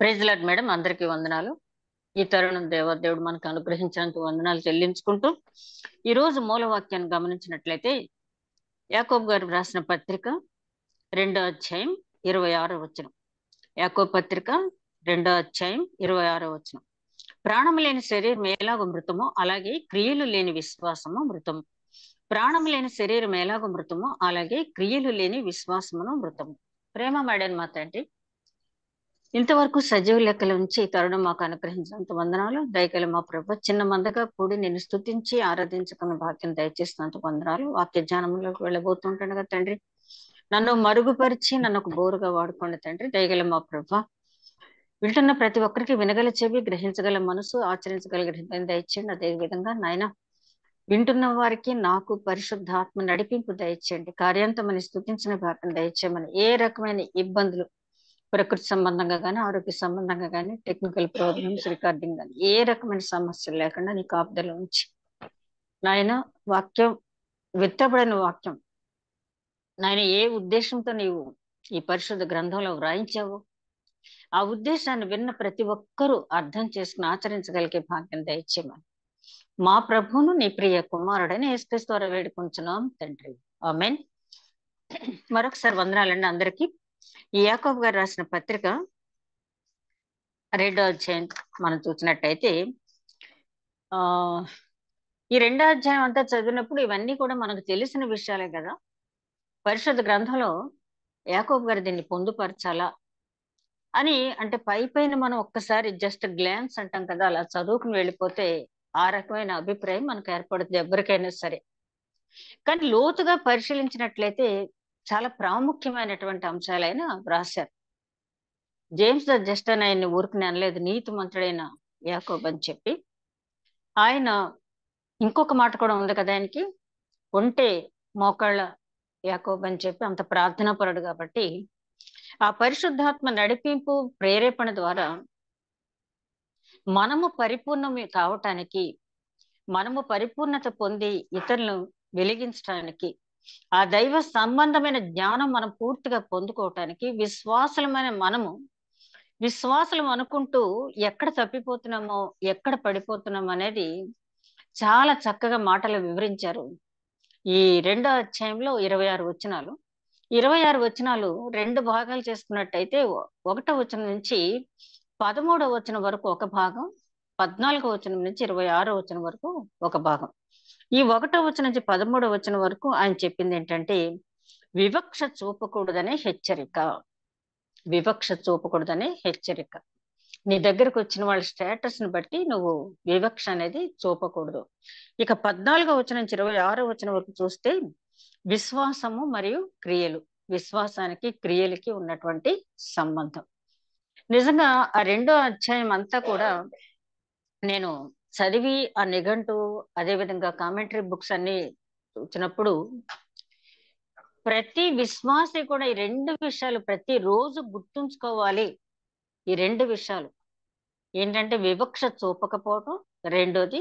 Praise lord madam, అందరికీ వందనాలు. ఈ తరుణం దేవదేవుడు మనకు అనుగ్రహించినందుకు వందనాలు చెల్లించుకుంటూ, ఈ రోజు మూలవాక్యాన్ని గమనించినట్లయితే యాకోబు గారు రాసిన పత్రిక 2వ అధ్యాయం 26వ వచనం. యాకోబు పత్రిక 2వ అధ్యాయం 26వ వచనం. ప్రాణము లేని శరీరం ఎలాగో మృతమో అలాగే క్రియలు లేని విశ్వాసము మృతము. ప్రాణము లేని శరీరం ఎలాగో మృతమో అలాగే క్రియలు లేని విశ్వాసమును మృతము. ప్రేమ మేడన్ మా తండ్రి, ఇంతవరకు సజీవ లెక్కల ఉంచి ఈ తరుణం మాకు అనుగ్రహించినంత వందనాలు. దయగల మా ప్రభు, చిన్న మందగా కూడి నేను స్తుతించి ఆరాధించుకున్న భాగ్యం దయచేసినంత వందనాలు. వాక్య జ్ఞానంలోకి వెళ్ళబోతుంటానుగా తండ్రి, నన్ను మరుగుపరిచి నన్ను ఒక బోరుగా వాడుకోండి తండ్రి. దయగల మా ప్రభు, వింటున్న ప్రతి ఒక్కరికి వినగల చెవి, గ్రహించగల మనసు, ఆచరించగల హృదయం దయచేయండి. అదే విధంగా నాయన వింటున్న వారికి నాకు పరిశుద్ధాత్మ నడిపింపు దయచేయండి. కార్యాంతమని స్తుతించిన భాగ్యం దయచేయమని, ఏ రకమైన ఇబ్బందులు ప్రకృతి సంబంధంగా కానీ, ఆరోగ్య సంబంధంగా కానీ, టెక్నికల్ ప్రాబ్లమ్స్, రికార్డింగ్ కానీ ఏ రకమైన సమస్యలు లేకుండా నీ కాపుదల ఉంచి నాయన వాక్యం, విత్తబడిన వాక్యం నాయన ఏ ఉద్దేశంతో నీవు ఈ పరిశుద్ధ గ్రంథంలో వ్రాయించావు, ఆ ఉద్దేశాన్ని విన్న ప్రతి ఒక్కరూ అర్థం చేసుకుని ఆచరించగలిగే భాగ్యం దయచేయమని మా ప్రభువును నీ ప్రియ కుమారుడని యేసుక్రీస్తు ద్వారా వేడుకుంటున్నాం తండ్రి. ఆమేన్. మరొకసారి వందనాలండి అందరికీ. ఈ యాకోబు గారు రాసిన పత్రిక 2వ అధ్యాయం మనం చూసినట్టయితే ఆ ఈ 2వ అధ్యాయం అంతా చదివినప్పుడు ఇవన్నీ కూడా మనకు తెలిసిన విషయాలే కదా. పరిశుద్ధ గ్రంథంలో యాకోబు గారు దీన్ని పొందుపరచాలా అని అంటే పైన మనం ఒక్కసారి జస్ట్ గ్లాన్స్ అంటాం కదా, అలా చదువుకుని వెళ్ళిపోతే ఆ రకమైన అభిప్రాయం మనకు ఏర్పడుతుంది ఎవరికైనా సరే. కానీ లోతుగా పరిశీలించినట్లయితే చాలా ప్రాముఖ్యమైనటువంటి అంశాలైన రాశారు. జేమ్స్ ద జస్ట్ అని ఆయన్ని ఊరికి అనలేదు, నీతిమంతుడైన యాకోబు అని చెప్పి. ఆయన ఇంకొక మాట కూడా ఉంది కదా ఆయనకి, ఒంటే మోకాళ్ళ యాకోబు అని చెప్పి, అంత ప్రార్థనాపరుడు కాబట్టి ఆ పరిశుద్ధాత్మ నడిపింపు ప్రేరేపణ ద్వారా మనము పరిపూర్ణం కావటానికి, మనము పరిపూర్ణత పొంది ఇతరులను వెలిగించడానికి, ఆ దైవ సంబంధమైన జ్ఞానం మనం పూర్తిగా పొందుకోవటానికి విశ్వాసులం అనుకుంటూ ఎక్కడ తప్పిపోతున్నామో, ఎక్కడ పడిపోతున్నామో అనేది చాలా చక్కగా మాటలు వివరించారు. ఈ 2వ అధ్యాయంలో 26 వచనాలు. 26 వచనాలు 2 భాగాలు చేసుకున్నట్టయితే 1వ వచనం నుంచి 13వ వచనం వరకు ఒక భాగం, 14వ వచనం నుంచి 26వ వచనం వరకు ఒక భాగం. ఈ 1వ వచనం నుంచి 13వ వచనం వరకు ఆయన చెప్పింది ఏంటంటే, వివక్ష చూపకూడదనే హెచ్చరిక. వివక్ష చూపకూడదనే హెచ్చరిక. నీ దగ్గరకు వచ్చిన వాళ్ళ స్టేటస్ ని బట్టి నువ్వు వివక్ష అనేది చూపకూడదు. ఇక 14వ వచనం నుంచి 26వ వచనం వరకు చూస్తే విశ్వాసము మరియు క్రియలు, విశ్వాసానికి క్రియలకి ఉన్నటువంటి సంబంధం. నిజంగా ఆ 2వ అధ్యాయం అంతా కూడా నేను చదివి ఆ నిఘంటు, అదే విధంగా కామెంటరీ బుక్స్ అన్ని చూసినప్పుడు ప్రతి విశ్వాసి కూడా ఈ 2 విషయాలు ప్రతి రోజు గుర్తుంచుకోవాలి. ఈ 2 విషయాలు ఏంటంటే వివక్ష చూపకపోవటం, రెండోది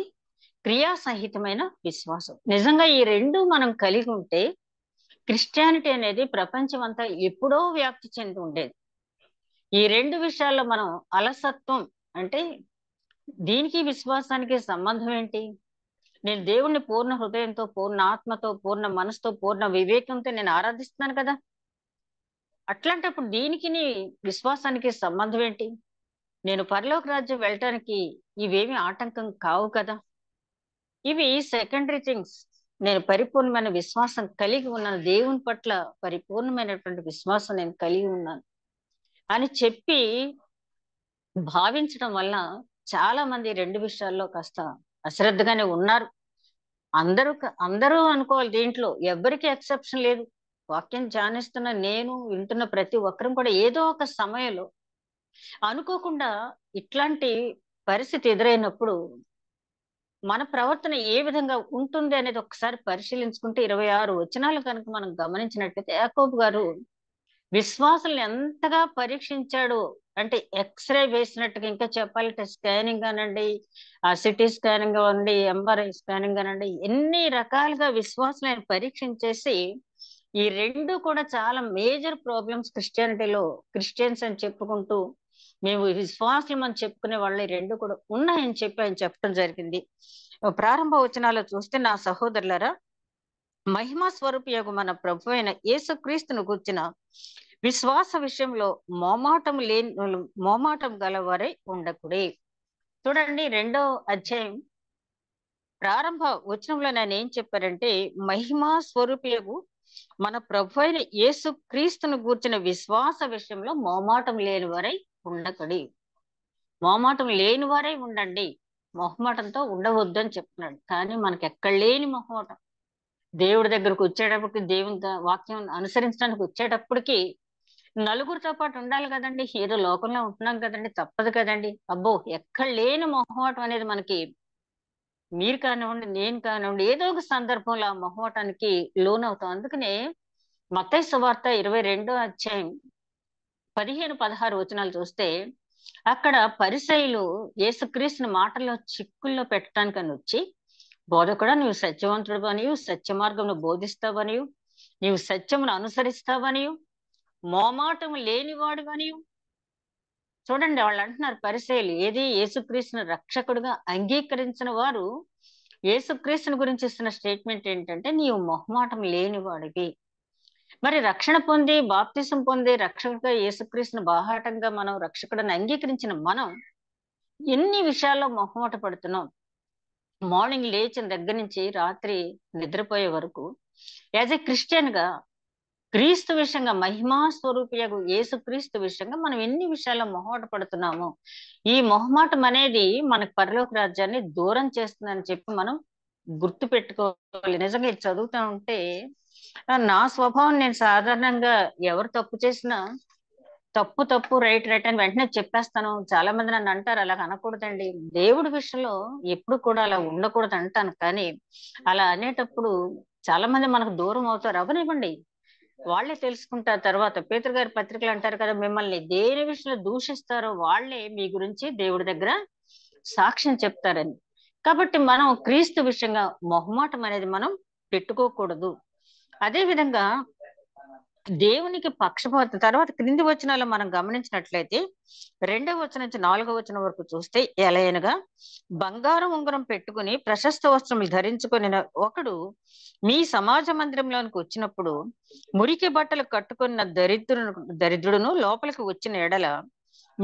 క్రియాసహితమైన విశ్వాసం. నిజంగా ఈ 2 మనం కలిగి ఉంటే క్రిస్టియానిటీ అనేది ప్రపంచం అంతా ఎప్పుడో వ్యాప్తి చెంది ఉండేది. ఈ 2 విషయాల్లో మనం అలసత్వం అంటే దీనికి విశ్వాసానికి సంబంధం ఏంటి? నేను దేవుణ్ణి పూర్ణ హృదయంతో, పూర్ణ ఆత్మతో, పూర్ణ మనసుతో, పూర్ణ వివేకంతో నేను ఆరాధిస్తున్నాను కదా. అట్లాంటప్పుడు దీనికి నీ విశ్వాసానికి సంబంధం ఏంటి? నేను పరలోక రాజ్యం వెళ్ళటానికి ఇవేమి ఆటంకం కావు కదా. ఇవి సెకండరీ థింగ్స్. నేను పరిపూర్ణమైన విశ్వాసం కలిగి ఉన్నాను, దేవుని పట్ల పరిపూర్ణమైనటువంటి విశ్వాసం నేను కలిగి ఉన్నాను అని చెప్పి భావించడం వల్ల చాలా మంది 2 విషయాల్లో కాస్త అశ్రద్ధగానే ఉన్నారు. అందరూ అనుకోవాలి, దీంట్లో ఎవరికి ఎక్సెప్షన్ లేదు. వాక్యం ధ్యానిస్తున్న నేను, వింటున్న ప్రతి ఒక్కరం కూడా ఏదో ఒక సమయంలో అనుకోకుండా ఇట్లాంటి పరిస్థితి ఎదురైనప్పుడు మన ప్రవర్తన ఏ విధంగా ఉంటుంది అనేది ఒకసారి పరిశీలించుకుంటే 26 వచనాలు కనుక మనం గమనించినట్లయితే యాకోబు గారు విశ్వాసులను ఎంతగా పరీక్షించాడు అంటే, ఎక్స్రే వేసినట్టుగా, ఇంకా చెప్పాలంటే స్కానింగ్ అనండి, ఆ సిటీ స్కానింగ్ అనండి, ఎంఆర్ఐ స్కానింగ్ అనండి, ఎన్ని రకాలుగా విశ్వాసులను పరీక్షించేసి ఈ 2 కూడా చాలా మేజర్ ప్రాబ్లమ్స్ క్రిస్టియానిటీలో క్రిస్టియన్స్ అని చెప్పుకుంటూ మేము విశ్వాసం అని చెప్పుకునే వాళ్ళు రెండు కూడా ఉన్నాయని చెప్పి ఆయన చెప్పడం జరిగింది. ప్రారంభ వచనాల్లో చూస్తే, నా సహోదరులారా, మహిమా స్వరూపియగు మన ప్రభు అయిన యేసుక్రీస్తును గూర్చిన విశ్వాస విషయంలో మోమాటం గలవారై ఉండకుడి. చూడండి, 2వ అధ్యాయం ప్రారంభ వచనంలో ఆయన ఏం చెప్పారంటే, మహిమా స్వరూపియగు మన ప్రభు అయిన యేసు క్రీస్తును గూర్చిన విశ్వాస విషయంలో మోమాటం లేని వారై ఉండకడి. మోమాటం లేని వారై ఉండండి, మొహమాటంతో ఉండవద్దు అని చెప్తున్నాడు. కానీ మనకి ఎక్కడ లేని మొహమాటం. దేవుడి దగ్గరకు వచ్చేటప్పటికి, దేవుని వాక్యం అనుసరించడానికి వచ్చేటప్పటికి నలుగురితో పాటు ఉండాలి కదండి. ఏదో లోకంలో ఉంటున్నాం కదండి, తప్పదు కదండి. అబ్బో, ఎక్కడ లేని మొహమాటం అనేది మనకి, మీరు కానివ్వండి, నేను కానివ్వండి, ఏదో ఒక సందర్భంలో ఆ మొహమాటానికి లోనవుతాం. అందుకనే మత్తయి సువార్త 22వ అధ్యాయం 15-16 వచనాలు చూస్తే, అక్కడ పరిసయ్యులు యేసుక్రీస్తుని మాటల్లో చిక్కుల్లో పెట్టడానికని వచ్చి, బోధకుడా, నీవు సత్యవంతుడు అనియు, సత్య మార్గమును బోధిస్తావనియు, నీవు సత్యమును అనుసరిస్తావనియు, మోమాటము లేనివాడు అనియు. చూడండి, వాళ్ళు అంటున్నారు పరిసయ్యులు, ఏది యేసుక్రీస్తుని రక్షకుడుగా అంగీకరించిన వారు యేసుక్రీస్తుని గురించి ఇస్తున్న స్టేట్మెంట్ ఏంటంటే, నీవు మొహమాటం లేనివాడివి. మరి రక్షణ పొంది, బాప్తిసం పొంది, రక్షకుడిగా యేసుక్రీస్తుని బాహాటంగా మనం రక్షకుడిని అంగీకరించిన మనం ఎన్ని విషయాల్లో మొహమాట పడుతున్నాం. మార్నింగ్ లేచిన దగ్గర నుంచి రాత్రి నిద్రపోయే వరకు యాజ్ ఏ క్రిస్టియన్ గా క్రీస్తు విషయంగా, మహిమా స్వరూపియగు యేసు క్రీస్తు విషయంగా మనం ఎన్ని విషయాల్లో మొహమాట పడుతున్నాము. ఈ మొహమాటం అనేది మనకు పరలోక రాజ్యాన్ని దూరం చేస్తుందని చెప్పి మనం గుర్తు పెట్టుకోవాలి. నిజంగా ఇది చదువుతా ఉంటే నా స్వభావం, నేను సాధారణంగా ఎవరు తప్పు చేసినా తప్పు తప్పు, రైట్ రైట్ అని వెంటనే చెప్పేస్తాను. చాలా మంది నన్ను అంటారు, అలా అనకూడదండి, దేవుడి విషయంలో ఎప్పుడు కూడా అలా ఉండకూడదు అంటాను. కానీ అలా అనేటప్పుడు చాలా మంది మనకు దూరం అవుతారు. అవనివ్వండి, వాళ్ళే తెలుసుకుంటారు తర్వాత. పేతురు గారి పత్రికలు అంటారు కదా, మిమ్మల్ని దేని విషయంలో దూషిస్తారో వాళ్ళే మీ గురించి దేవుడి దగ్గర సాక్ష్యం చెప్తారని. కాబట్టి మనం క్రీస్తు విషయంగా మొహమాటం అనేది మనం పెట్టుకోకూడదు. అదే విధంగా దేవునికి పక్షపాతం. తర్వాత క్రింది వచనాలు మనం గమనించినట్లయితే 2వ వచనం నుంచి 4వ వచనం వరకు చూస్తే, ఎలయనగా బంగారం ఉంగరం పెట్టుకుని ప్రశస్త వస్త్రములు ధరించుకొని ఒకడు మీ సమాజ మందిరంలోనికి వచ్చినప్పుడు మురికి బట్టలు కట్టుకున్న దరిద్రుడును లోపలికి వచ్చిన ఎడల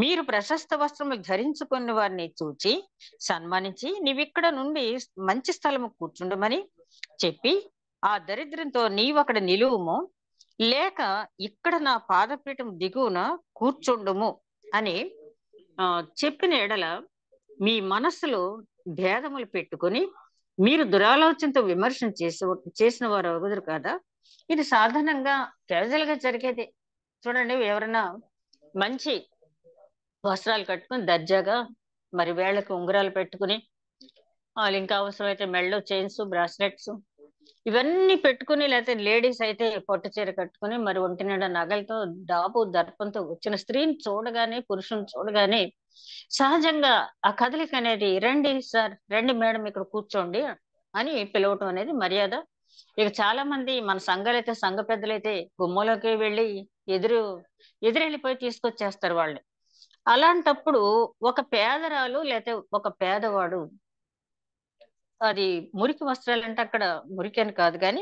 మీరు ప్రశస్త వస్త్రములు ధరించుకున్న వారిని చూచి సన్మానించి, నీవిక్కడ నుండి మంచి స్థలము కూర్చుండమని చెప్పి ఆ దరిద్రంతో నీవు అక్కడ నిలువుము, లేక ఇక్కడ నా పాదపీఠం దిగువన కూర్చుండుము అని చెప్పిన ఎడల మీ మనస్సులో భేదములు పెట్టుకొని మీరు దురాలోచనతో విమర్శన చేసిన వారు అగుదురు కదా. ఇది సాధారణంగా క్యాజువల్ గా జరిగేది. చూడండి, ఎవరైనా మంచి వస్త్రాలు కట్టుకుని దర్జాగా, మరి వేళ్లకు ఉంగరాలు పెట్టుకుని, వాళ్ళు ఇంకా అవసరమైతే మెళ్ళో చైన్స్, బ్రాస్లెట్స్ ఇవన్నీ పెట్టుకుని, లేకపోతే లేడీస్ అయితే పట్టు చీర కట్టుకుని, మరి ఒంటి నిండా నగలతో, డాబు దర్పంతో వచ్చిన స్త్రీని చూడగానే, పురుషుని చూడగానే సహజంగా ఆ కదలిక అనేది, రండి సార్, రండి మేడం, ఇక్కడ కూర్చోండి అని పిలవటం అనేది మర్యాద. ఇక చాలా మంది మన సంఘాలైతే, సంఘ పెద్దలైతే గుమ్మలోకి వెళ్ళి ఎదురెళ్ళిపోయి తీసుకొచ్చేస్తారు వాళ్ళు. అలాంటప్పుడు ఒక పేదరాలు లేకపోతే ఒక పేదవాడు, అది మురికి వస్త్రాలంటే అక్కడ మురికి అని కాదు కానీ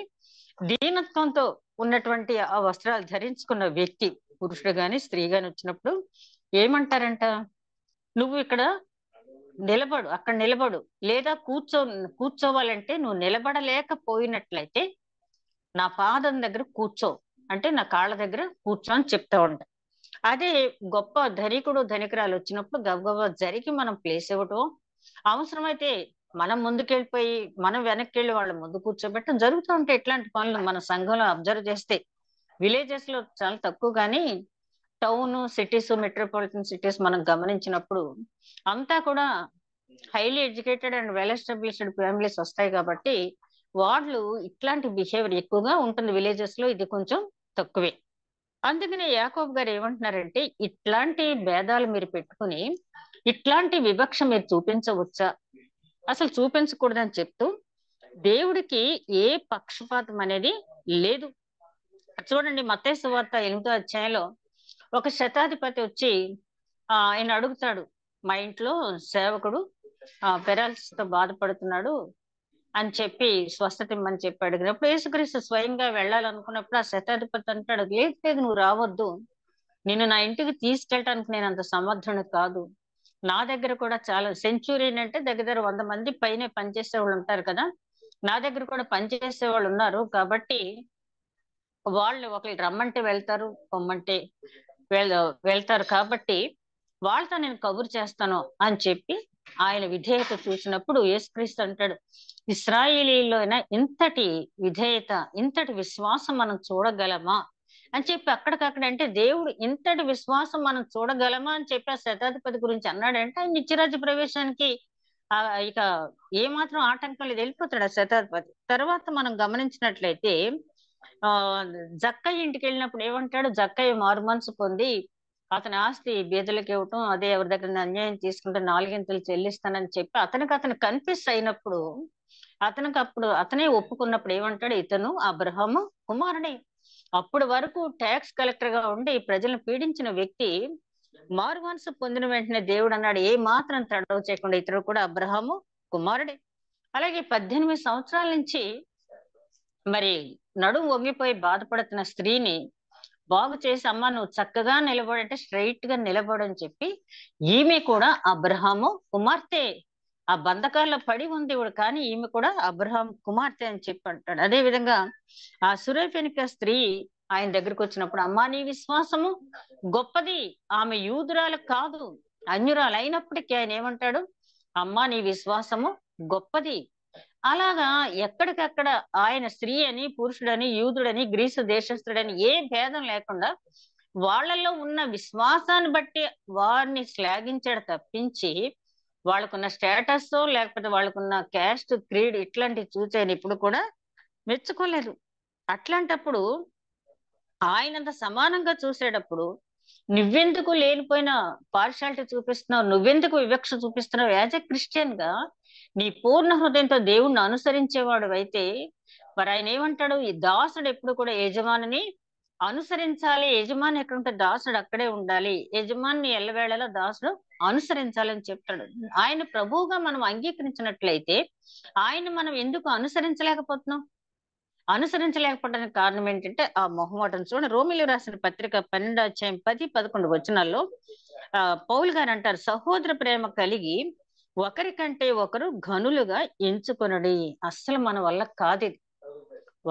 దీనత్వంతో ఉన్నటువంటి ఆ వస్త్రాలు ధరించుకున్న వ్యక్తి, పురుషుడు గాని స్త్రీ గాని వచ్చినప్పుడు ఏమంటారంట, నువ్వు ఇక్కడ నిలబడు, అక్కడ నిలబడు, లేదా కూర్చోవాలంటే నువ్వు నిలబడలేకపోయినట్లయితే నా పాదం దగ్గర కూర్చో, అంటే నా కాళ్ళ దగ్గర కూర్చో అని చెప్తా ఉంటా. అదే గొప్ప ధనికుడు ధనికురాలు వచ్చినప్పుడు గబగబా జరిగి మనం ప్లేస్ ఇవ్వటం, అవసరమైతే మనం ముందుకెళ్ళిపోయి మనం వెనక్కి వెళ్ళి వాళ్ళ ముందు కూర్చోబెట్టడం జరుగుతూ ఉంటాయి. ఇట్లాంటి పనులు మన సంఘంలో అబ్జర్వ్ చేస్తే విలేజెస్ లో చాలా తక్కువ, కానీ టౌన్, సిటీస్, మెట్రోపాలిటన్ సిటీస్ మనం గమనించినప్పుడు అంతా కూడా highly educated and well established families వస్తాయి. కాబట్టి వాళ్ళు ఇట్లాంటి బిహేవియర్ ఎక్కువగా ఉంటుంది విలేజెస్ లో, ఇది కొంచెం తక్కువే. అందుకనే యాకోబు గారు ఏమంటున్నారంటే, ఇట్లాంటి భేదాలు మీరు పెట్టుకుని ఇట్లాంటి వివక్ష మీరు చూపించవచ్చా, అసలు చూపించకూడదని చెప్తూ, దేవుడికి ఏ పక్షపాతం అనేది లేదు. చూడండి, మత్తయి సువార్త 8వ అధ్యాయంలో ఒక శతాధిపతి వచ్చి ఆయన అడుగుతాడు, మా ఇంట్లో సేవకుడు పెరాలసిస్ తో బాధపడుతున్నాడు అని చెప్పి స్వస్థత ఇమ్మని చెప్పి అడిగినప్పుడు యేసుక్రీస్తు స్వయంగా వెళ్ళాలనుకున్నప్పుడు ఆ శతాధిపతి అంటాడు, లేదు లేదు, నువ్వు రావద్దు, నిన్ను నా ఇంటికి తీసుకెళ్ళటానికి నేను అంత సమర్థుడు కాదు. నా దగ్గర కూడా చాలా సెంచురీన్ అంటే దగ్గర 100 మంది పైనే పనిచేసే వాళ్ళు ఉంటారు కదా, నా దగ్గర కూడా పనిచేసే వాళ్ళు ఉన్నారు. కాబట్టి వాళ్ళు ఒకళ్ళు రమ్మంటే వెళ్తారు, పొమ్మంటే వెళ్తారు. కాబట్టి వాళ్ళతో నేను కబురు చేస్తాను అని చెప్పి ఆయన విధేయత చూసినప్పుడు యేసుక్రీస్తు అంటాడు, ఇశ్రాయేలీలోన ఇంతటి విధేయత, ఇంతటి విశ్వాసం మనం చూడగలమా అని చెప్పి అక్కడికక్కడ, అంటే దేవుడు ఇంతటి విశ్వాసం మనం చూడగలమా అని చెప్పి ఆ శతాధిపతి గురించి అన్నాడంటే ఆయన నిత్యరాజ్య ప్రవేశానికి ఇక ఏమాత్రం ఆటంకం లేదు, వెళ్ళిపోతాడు ఆ శతాధిపతి. తర్వాత మనం గమనించినట్లయితే ఆ జక్కయ్య ఇంటికి వెళ్ళినప్పుడు ఏమంటాడు, జక్కయ్య మారు మనసు పొంది అతని ఆస్తి బీదలకు ఇవ్వటం, అదే ఎవరి దగ్గర అన్యాయం తీసుకుంటే 4 చెల్లిస్తానని చెప్పి అతను కన్ఫ్యూస్ అయినప్పుడు, అతనే ఒప్పుకున్నప్పుడు ఏమంటాడు, ఇతను అబ్రహాము కుమారుడే. అప్పటి వరకు ట్యాక్స్ కలెక్టర్ గా ఉండి ప్రజలను పీడించిన వ్యక్తి మారు మనసు పొందిన వెంటనే దేవుడు అన్నాడు, ఏ మాత్రం తడవ చేయకుండా ఇతడు కూడా అబ్రహాము కుమారుడే. అలాగే 18 సంవత్సరాల నుంచి మరి నడుము వంగిపోయి బాధపడుతున్న స్త్రీని బాగు చేసి, అమ్మ నువ్వు చక్కగా నిలబడంటే స్ట్రైట్ గా నిలబడని చెప్పి ఈమె కూడా అబ్రహాము కుమార్తె. ఆ బంధకాల్లో పడి ఉంది ఇవిడు, కానీ ఈమె కూడా అబ్రహాం కుమార్తె అని చెప్పి అంటాడు. అదే విధంగా ఆ సురేఫెనిక స్త్రీ ఆయన దగ్గరకు వచ్చినప్పుడు, అమ్మా నీ విశ్వాసము గొప్పది, ఆమె యూదురాలు కాదు అన్యురాలు అయినప్పటికీ ఆయన ఏమంటాడు, అమ్మా నీ విశ్వాసము గొప్పది. అలాగా ఎక్కడికక్కడ ఆయన స్త్రీ అని, పురుషుడని, యూదుడని, గ్రీసు దేశస్థుడని ఏ భేదం లేకుండా వాళ్ళల్లో ఉన్న విశ్వాసాన్ని బట్టి వారిని శ్లాఘించాడు తప్పించి వాళ్ళకున్న స్టేటస్ లేకపోతే వాళ్ళకున్న క్యాస్ట్, క్రీడ్ ఇట్లాంటివి చూసాను ఇప్పుడు కూడా మెచ్చుకోలేదు. అట్లాంటప్పుడు ఆయనంత సమానంగా చూసేటప్పుడు నువ్వెందుకు లేనిపోయిన పార్షాలిటీ చూపిస్తున్నావు, నువ్వెందుకు వివక్ష చూపిస్తున్నావు? యాజ్ ఎ క్రిస్టియన్ గా నీ పూర్ణ హృదయంతో దేవుణ్ణి అనుసరించేవాడు అయితే మరి ఆయన ఏమంటాడు, ఈ దాసుడు ఎప్పుడు కూడా యజమానిని అనుసరించాలి, యజమాని ఎక్కడుంటే దాసుడు అక్కడే ఉండాలి, యజమాని ఎల్లవేళలా దాసుడు అనుసరించాలని చెప్తాడు. ఆయన ప్రభువుగా మనం అంగీకరించినట్లయితే ఆయన మనం ఎందుకు అనుసరించలేకపోతున్నాం? అనుసరించలేకపోవడానికి కారణం ఏంటంటే ఆ మొహమాటం. చూడండి, రోమిలు రాసిన పత్రిక 12-10-11 వచనాల్లో పౌలు గారు అంటారు, సహోదర ప్రేమ కలిగి ఒకరికంటే ఒకరు ఘనులుగా ఎంచుకొనడి. అస్సలు మన వల్ల కాదు ఇది.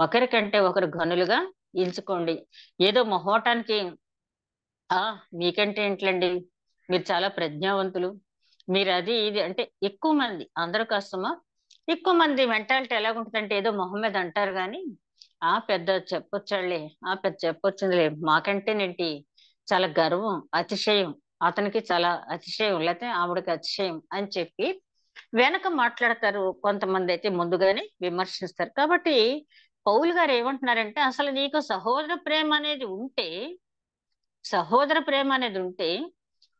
ఒకరికంటే ఒకరు ఘనులుగా ఎంచుకోండి. ఏదో మొహోటానికి మీకంటే ఏంట్లండి, మీరు చాలా ప్రజ్ఞావంతులు, మీరు అది ఇది అంటే ఎక్కువ మంది, అందరూ కష్టమా, ఎక్కువ మంది మెంటాలిటీ ఎలాగుంటుందంటే ఏదో మొహం మీద అంటారు కానీ పెద్ద చెప్పొచ్చాడులే, పెద్ద చెప్పొచ్చిందిలే, మాకంటేనేంటి చాలా గర్వం, అతిశయం, అతనికి చాలా అతిశయం, లేకపోతే ఆవిడకి అతిశయం అని చెప్పి వెనక మాట్లాడతారు. కొంతమంది అయితే ముందుగానే విమర్శిస్తారు. కాబట్టి పౌలు గారు ఏమంటున్నారంటే, అసలు నీకు సహోదర ప్రేమ అనేది ఉంటే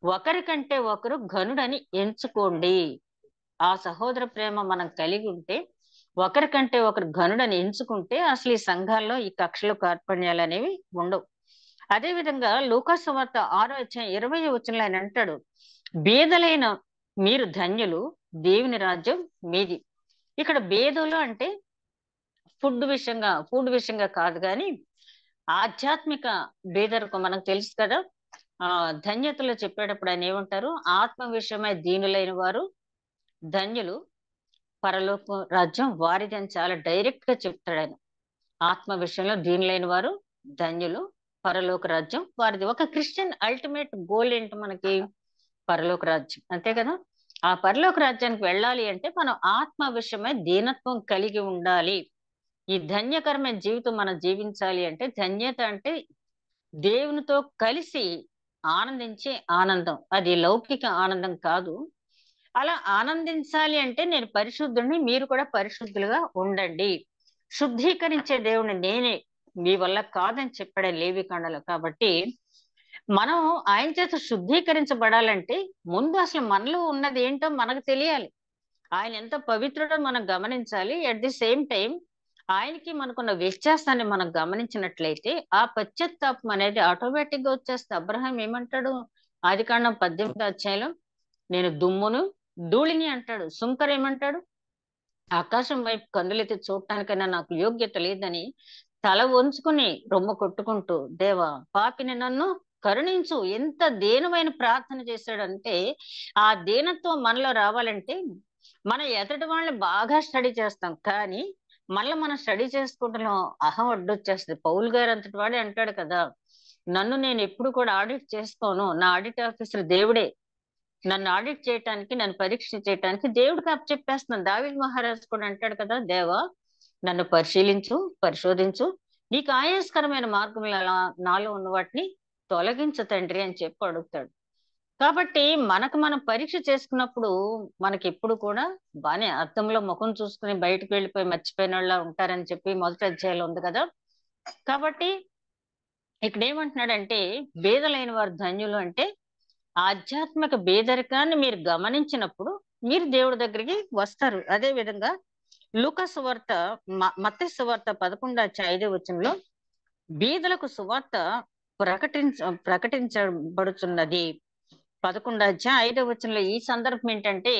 ఒకరికంటే ఒకరు ఘనుడని ఎంచుకోండి. ఆ సహోదర ప్రేమ మనం కలిగి ఉంటే, ఒకరికంటే ఒకరు ఘనుడని ఎంచుకుంటే అసలు ఈ సంఘాల్లో ఈ కక్షలు, కార్పణ్యాలు అనేవి ఉండవు. అదే విధంగా లూకా సువార్త 6:20 వచనంలో ఆయన అంటాడు, బీదలైన మీరు ధన్యులు, దేవుని రాజ్యం మీది. ఇక్కడ బేదలు అంటే ఫుడ్ విషయంగా కాదు, కానీ ఆధ్యాత్మిక బేదరికం మనకు తెలుసు కదా. ధన్యతలో చెప్పేటప్పుడు ఆయన ఏమంటారు, ఆత్మ విషయమై దీనులైన వారు ధన్యులు, పరలోక రాజ్యం వారిది అని చాలా డైరెక్ట్ గా చెప్తాడు ఆయన. ఆత్మ విషయంలో దీనులైన వారు ధన్యులు, పరలోక రాజ్యం వారిది. ఒక క్రిస్టియన్ అల్టిమేట్ గోల్ ఏంటి మనకి? పరలోక రాజ్యం, అంతే కదా. ఆ పరలోక రాజ్యానికి వెళ్ళాలి అంటే మనం ఆత్మ విషయమై దీనత్వం కలిగి ఉండాలి. ఈ ధన్యకరమైన జీవితం మనం జీవించాలి అంటే, ధన్యత అంటే దేవునితో కలిసి ఆనందించే ఆనందం, అది లౌకిక ఆనందం కాదు. అలా ఆనందించాలి అంటే నేను పరిశుద్ధుడిని, మీరు కూడా పరిశుద్ధులుగా ఉండండి. శుద్ధీకరించే దేవుని నేనే, మీ వల్ల కాదని చెప్పాడు లేవికాండలో. కాబట్టి మనం ఆయన చేత శుద్ధీకరించబడాలంటే ముందు అసలు మనలో ఉన్నది ఏంటో మనకు తెలియాలి. ఆయన ఎంత పవిత్రుడో మనం గమనించాలి. అట్ ది సేమ్ టైం ఆయనకి మనకున్న వ్యత్యాసాన్ని మనం గమనించినట్లయితే ఆ పశ్చాత్తాపం అనేది ఆటోమేటిక్ గా వచ్చేస్తే. అబ్రహాం ఏమంటాడు, ఆదికాండం 18వ అధ్యాయంలో నేను దుమ్మును ధూళిని అంటాడు. సుంకర్ ఏమంటాడు? ఆకాశం వైపు కన్నులెత్తి చూడటానికైనా నాకు యోగ్యత లేదని తల వంచుకుని రొమ్ము కొట్టుకుంటూ, దేవా పాపిని నన్ను కరుణించు. ఎంత దీనమైన ప్రార్థన చేశాడంటే, ఆ దీనత్వం మనలో రావాలంటే మనం ఎదుటి వాళ్ళని బాగా స్టడీ చేస్తాం, కానీ మళ్ళీ మనం స్టడీ చేసుకోవడంలో అహం అడ్డొచ్చేస్తుంది. పౌల్ గారు అంతటి వాడే అంటాడు కదా, నన్ను నేను ఎప్పుడు కూడా ఆడిట్ చేసుకోను, నా ఆడిట్ ఆఫీసర్ దేవుడే, నన్ను ఆడిట్ చేయటానికి, నన్ను పరీక్ష చేయటానికి దేవుడికి అప్పచెప్పేస్తున్నాను. దావీదు మహారాజు కూడా అంటాడు కదా, దేవా నన్ను పరిశీలించు, పరిశోధించు, నీకు ఆయాస్కరమైన మార్గంలో నాలో ఉన్న వాటిని తొలగించు తండ్రి అని చెప్పి అడుగుతాడు. కాబట్టి మనకు మనం పరీక్ష చేసుకున్నప్పుడు మనకి ఎప్పుడు కూడా బానే అద్దంలో ముఖం చూసుకుని బయటకు వెళ్ళిపోయి మర్చిపోయిన వాళ్ళ ఉంటారని చెప్పి మొదటి అధ్యాయంలో ఉంది కదా. కాబట్టి ఇక్కడ ఏమంటున్నాడంటే, బీదలైన వారు ధన్యులు అంటే ఆధ్యాత్మిక బేదరికాన్ని మీరు గమనించినప్పుడు మీరు దేవుడి దగ్గరికి వస్తారు. అదే విధంగా లూకా సువార్త, మత్తయి సువార్త 11:5 బీదలకు సువార్త ప్రకటించబడుతున్నది. 11:5 ఈ సందర్భం ఏంటంటే,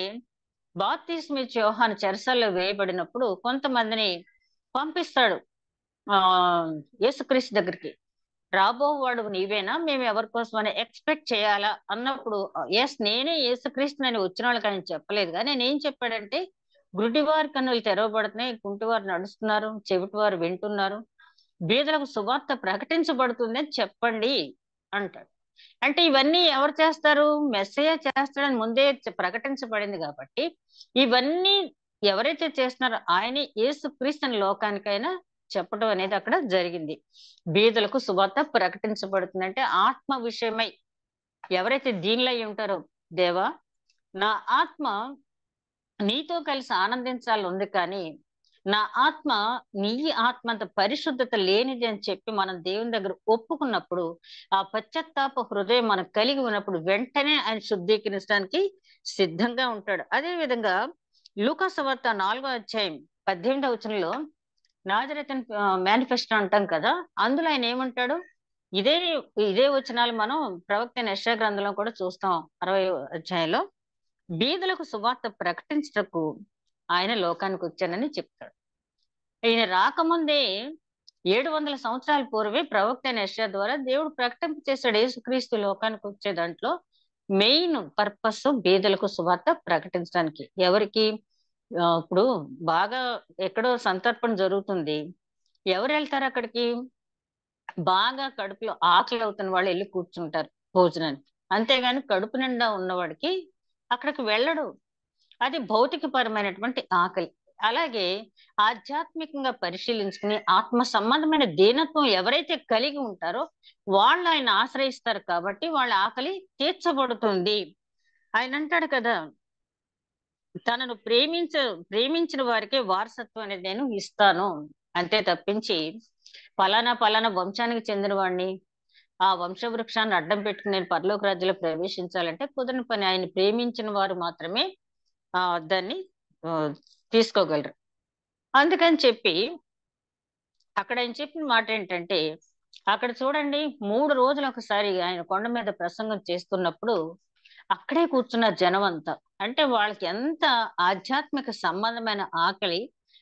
బాప్తిస్మిచ్చే యోహాను చెరసాల్లో వేయబడినప్పుడు కొంతమందిని పంపిస్తాడు ఆ యేసుక్రీస్తు దగ్గరికి. రాబోవాడు నీవేనా, మేము ఎవరి కోసం అని ఎక్స్పెక్ట్ చేయాలా అన్నప్పుడు, ఎస్ నేనే యేసుక్రీస్తుని వచ్చిన వాళ్ళకి ఆయన చెప్పలేదు, కానీ నేను ఏం చెప్పాడంటే, గుడ్డివారి కన్నులు తెరవబడుతున్నాయి, కుంటివారు నడుస్తున్నారు, చెవిటివారు వింటున్నారు, బీదలకు సువార్త ప్రకటించబడుతుంది అని చెప్పండి అంటాడు. అంటే ఇవన్నీ ఎవరు చేస్తారు? మెస్సయ్య చేస్తాడని ముందే ప్రకటించబడింది కాబట్టి ఇవన్నీ ఎవరైతే చేస్తున్నారో ఆయనే యేసుక్రీస్తుని లోకానికైనా చెప్పడం అనేది అక్కడ జరిగింది. బీదలకు సువార్త ప్రకటించబడుతుందంటే ఆత్మ విషయమై ఎవరైతే దీనిలో ఉంటారో, దేవా నా ఆత్మ నీతో కలిసి ఆనందించాలని ఉంది, కానీ నా ఆత్మ నీ ఆత్మ అంత పరిశుద్ధత లేనిది అని చెప్పి మనం దేవుని దగ్గర ఒప్పుకున్నప్పుడు, ఆ పశ్చాత్తాప హృదయం మనకు కలిగి ఉన్నప్పుడు వెంటనే ఆయన శుద్ధీకరించడానికి సిద్ధంగా ఉంటాడు. అదే విధంగా లూకా సువార్త 4:18 నాజరేతన్ మేనిఫెస్టో అంటాం కదా, అందులో ఆయన ఏమంటాడు? ఇదే ఇదే వచనాలు మనం ప్రవక్త యెషయా గ్రంథంలో కూడా చూస్తాం. 60వ అధ్యాయంలో బీదలకు సువార్త ప్రకటించటకు ఆయన లోకానికి వచ్చానని చెప్తాడు. ఈయన రాకముందే 700 సంవత్సరాల పూర్వే ప్రవక్త యెషయా ద్వారా దేవుడు ప్రకటింప చేశాడు. యేసుక్రీస్తు లోకానికి వచ్చే దాంట్లో మెయిన్ పర్పస్ బీదలకు సువార్త ప్రకటించడానికి. ఎవరికి? ఇప్పుడు బాగా ఎక్కడో సంతర్పణ జరుగుతుంది, ఎవరు వెళ్తారు అక్కడికి? బాగా కడుపులో ఆకలి అవుతున్న వాళ్ళు వెళ్ళి కూర్చుంటారు భోజనానికి, అంతేగాని కడుపు నిండా ఉన్నవాడికి అక్కడికి వెళ్ళడు. అది భౌతికపరమైనటువంటి ఆకలి. అలాగే ఆధ్యాత్మికంగా పరిశీలించుకుని ఆత్మ సంబంధమైన దీనత్వం ఎవరైతే కలిగి ఉంటారో వాళ్ళు ఆయన ఆశ్రయిస్తారు, కాబట్టి వాళ్ళ ఆకలి తీర్చబడుతుంది. ఆయన అంటాడు కదా, తనను ప్రేమించిన వారికే వారసత్వం అనేది నేను ఇస్తాను, అంతే తప్పించి పలానా వంశానికి చెందిన వాడిని, ఆ వంశవృక్షాన్ని అడ్డం పెట్టుకుని నేను పరలోక రాజ్యంలో ప్రవేశించాలంటే కుదరని పని. ఆయన ప్రేమించిన వారు మాత్రమే దాన్ని తీసుకోగలరు. అందుకని చెప్పి అక్కడ ఆయన చెప్పిన మాట ఏంటంటే, అక్కడ చూడండి 3 రోజులు ఒకసారి ఆయన కొండ మీద ప్రసంగం చేస్తున్నప్పుడు అక్కడే కూర్చున్న జనం అంతా. అంటే వాళ్ళకి ఎంత ఆధ్యాత్మిక సంబంధమైన ఆకలి,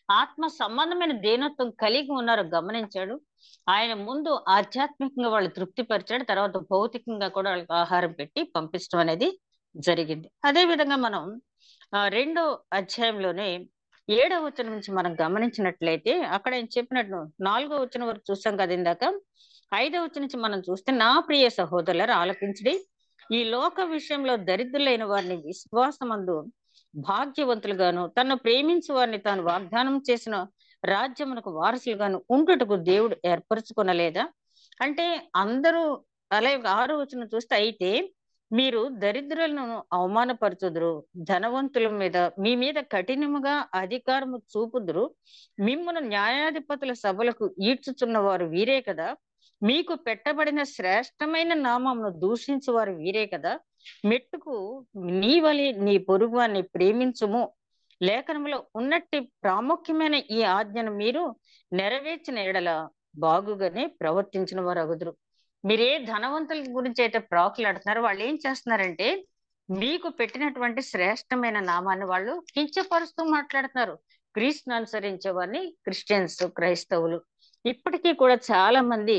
ఆత్మ సంబంధమైన దీనత్వం కలిగి ఉన్నారో గమనించాడు. ఆయన ముందు ఆధ్యాత్మికంగా వాళ్ళు తృప్తిపరిచాడు, తర్వాత భౌతికంగా కూడా వాళ్ళకి ఆహారం పెట్టి పంపించడం అనేది జరిగింది. అదే విధంగా మనం 2వ అధ్యాయంలోనే 7వ వచనం నుంచి మనం గమనించినట్లయితే, అక్కడ ఆయన చెప్పినట్టు 4వ వచనం వరకు చూసాం కదా ఇందాక. 5వ వచనం నుంచి మనం చూస్తే, నా ప్రియ సహోదరులారా ఆలకించుడి, ఈ లోక విషయంలో దరిద్రులైన వారిని విశ్వాసమందు భాగ్యవంతులుగాను, తను ప్రేమించు వారిని తాను వాగ్దానం చేసిన రాజ్యమునకు వారసులుగాను ఉండుటకు దేవుడు ఏర్పరచుకొనలేదా? అంటే అందరూ అలాగే 6వ వచనం చూస్తే, అయితే మీరు దరిద్రులను అవమానపరచుదురు, ధనవంతుల మీద మీ మీద కఠినముగా అధికారము చూపుదురు, మిమ్మును న్యాయాధిపతుల సభలకు ఈడ్చుచున్న వారు వీరే కదా, మీకు పెట్టబడిన శ్రేష్టమైన నామమును దూషించు వారు వీరే కదా, మెట్టుకు నీ వలి నీ పొరుగువాన్ని ప్రేమించుము, లేఖనములో ఉన్నట్టి ప్రాముఖ్యమైన ఈ ఆజ్ఞను మీరు నెరవేర్చిన ఎడల బాగుగానే ప్రవర్తించిన వారు అగుదురు. మీరు ఏ ధనవంతుల గురించి అయితే ప్రాకులాడుతున్నారో వాళ్ళు ఏం చేస్తున్నారంటే మీకు పెట్టినటువంటి శ్రేష్టమైన నామాన్ని వాళ్ళు కించపరుస్తూ మాట్లాడుతున్నారు. క్రీస్తును అనుసరించే వారిని క్రిస్టియన్స్, క్రైస్తవులు ఇప్పటికీ కూడా చాలా మంది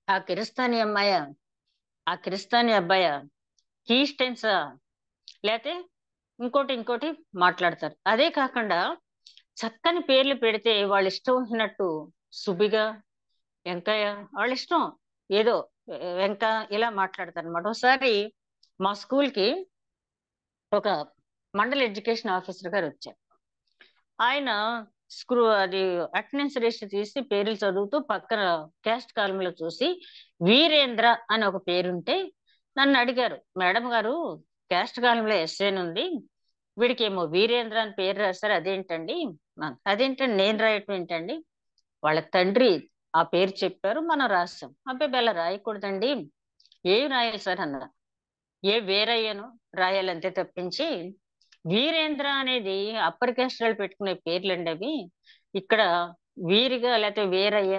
ఆ క్రిస్తాని అమ్మాయ, ఆ క్రిస్తాని అబ్బాయ, క్రిస్టియన్సా, లేతే ఇంకోటి మాట్లాడతారు. అదే కాకుండా చక్కని పేర్లు పెడితే వాళ్ళు ఇష్టం వచ్చినట్టు సుబిగా, వెంకయ్య, వాళ్ళ ఇష్టం ఏదో వెంక ఇలా మాట్లాడతారు అనమాట. ఒకసారి మా స్కూల్ కి ఒక మండల ఎడ్యుకేషన్ ఆఫీసర్ గారు వచ్చారు. ఆయన అది అటెండెన్స్ లిస్ట్ తీసి పేర్లు చదువుతూ పక్కన క్యాస్ట్ కాలమ్ లో చూసి వీరేంద్ర అని ఒక పేరుంటే నన్ను అడిగారు, మేడం గారు క్యాస్ట్ కాలమ్ లో ఎస్ఏన్ ఉంది, వీడికి ఏమో వీరేంద్ర అని పేరు రాశారు, అదేంటండి? అదేంటండి నేను రాయటం ఏంటండి? వాళ్ళ తండ్రి ఆ పేరు చెప్పారు, మనం రాసాం. అబ్బాయి అలా రాయకూడదండి. ఏం రాయాలి సార్ అన్నారు. ఏ వీరయ్యను రాయాలంతే తప్పించి వీరేంద్ర అనేది అప్పర్ క్యాస్ట్ వాళ్ళు పెట్టుకునే పేర్లండి అవి. ఇక్కడ వీరిగా లేకపోతే వీరయ్య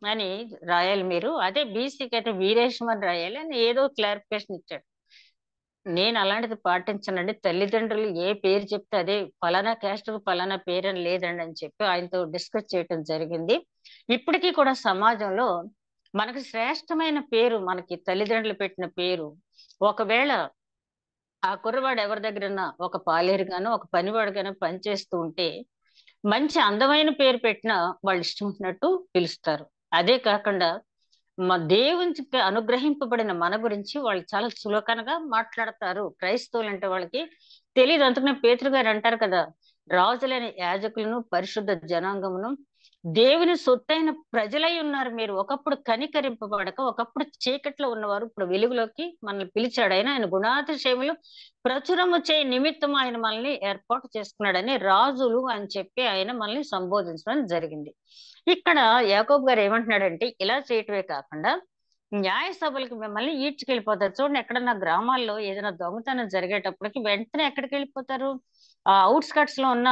అని రాయాలి మీరు, అదే బీసీకి అయితే వీరేశం అని రాయాలి అని ఏదో క్లారిఫికేషన్ ఇచ్చాడు. నేను అలాంటిది పాటించనండి. తల్లిదండ్రులు ఏ పేరు చెప్తే అదే, ఫలానా క్యాస్ట్ ఫలానా పేరు అని లేదండి అని చెప్పి ఆయనతో డిస్కస్ చేయటం జరిగింది. ఇప్పటికీ కూడా సమాజంలో మనకు శ్రేష్టమైన పేరు, మనకి తల్లిదండ్రులు పెట్టిన పేరు, ఒకవేళ ఆ కుర్రవాడు ఎవరి దగ్గరన్నా ఒక పాలేరుగానో ఒక పనివాడుగానో పనిచేస్తూ ఉంటే మంచి అందమైన పేరు పెట్టినా వాళ్ళు ఇష్టం వచ్చినట్టు పిలుస్తారు. అదే కాకుండా మా దేవునికి అనుగ్రహింపబడిన మన గురించి వాళ్ళు చాలా చులకనగా మాట్లాడతారు. క్రైస్తవులు అంటే వాళ్ళకి తెలియదు. అందుకనే పేతురు గారు అంటారు కదా, రాజులైన యాజకులను పరిశుద్ధ జనాంగమును దేవుని సొత్తైన ప్రజలై ఉన్నారు మీరు. ఒకప్పుడు కనికరింపబడక ఒకప్పుడు చీకట్లో ఉన్నవారు ఇప్పుడు వెలుగులోకి మనల్ని పిలిచాడు. ఆయన గుణాతిశయములు ప్రచురము చేయ నిమిత్తం ఆయన మనల్ని ఏర్పాటు చేసుకున్నాడని రాజులు అని చెప్పి ఆయన మనల్ని సంబోధించడం జరిగింది. ఇక్కడ యాకోబు గారు ఏమంటున్నాడంటే ఇలా చేయటమే కాకుండా న్యాయ సభలకు మిమ్మల్ని ఈడ్చుకెళ్ళిపోతారు. చూడండి, ఎక్కడన్నా గ్రామాల్లో ఏదైనా దొంగతనం జరిగేటప్పటికి వెంటనే ఎక్కడికి వెళ్ళిపోతారు? ఆ అవుట్స్కట్స్ లో ఉన్న